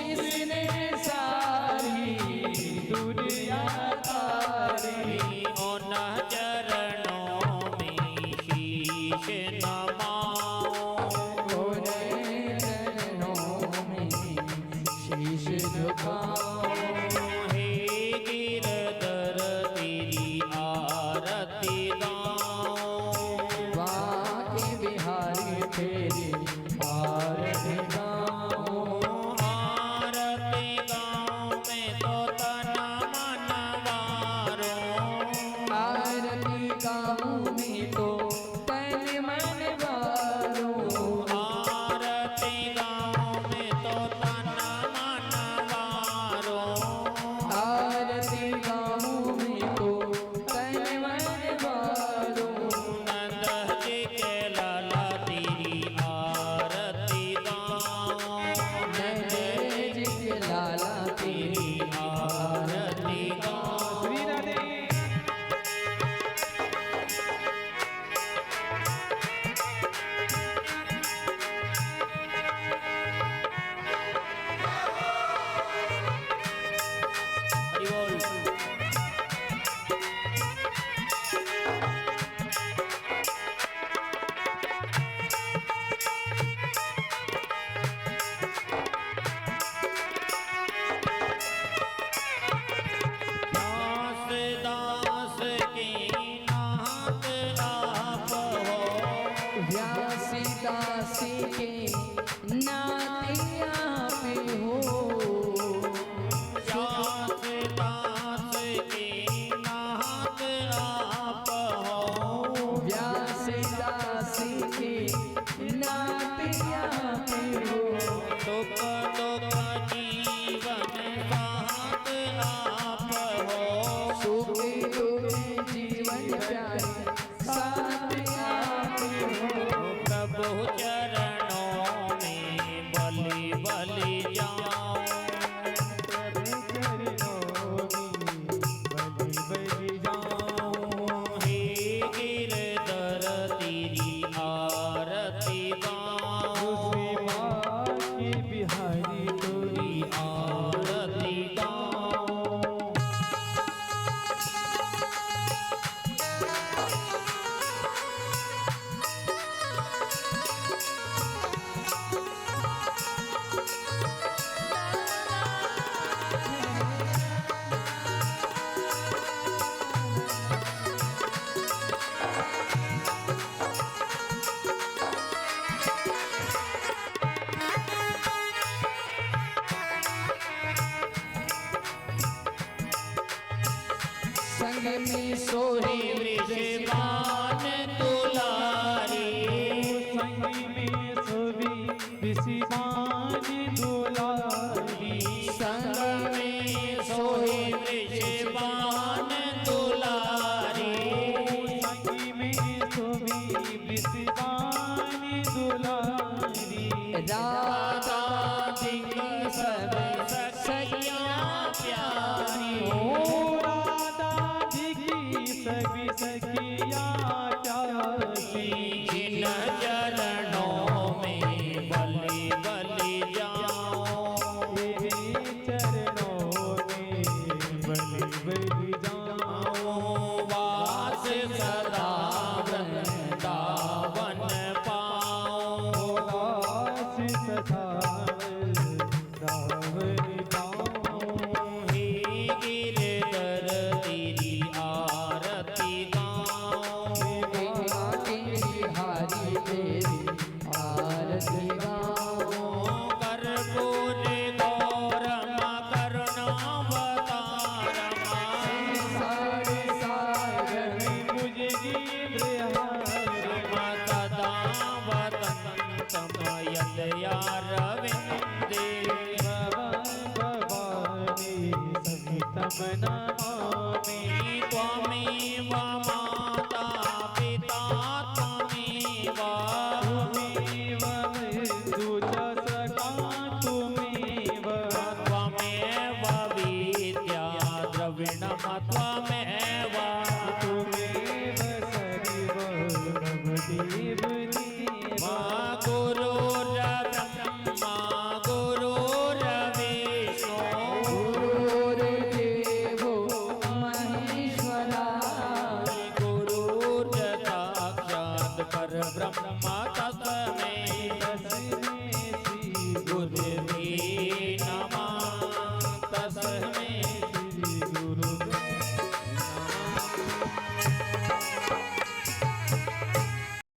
जिसने सारी दुनिया तारी। संग में सोहे वृषभान दुलारी संग में सोवी विषिबान दुलारी संग में सोहे वृषभान दुलारी संग में सोवी विषिबान दुलारी राधा दिग सब सखिया प्यारी ओ राधा जी की सभी सखिया प्यारी जिन चरणों में बलि बलि जाओ तेरे चरणों में बलि बलि जाओ वास सदा वृंदावन पाओ दास सदा दावरी पाओ हे गिरधर तेरी आरती गाओ हरि तेरी आरती गाओ कर्पूर गौरमा करुणावतारमा सारे सागर मुझे गिरहार सदा वतंतम यदयारविंदे भवानी सहितम नमामि त्वमेव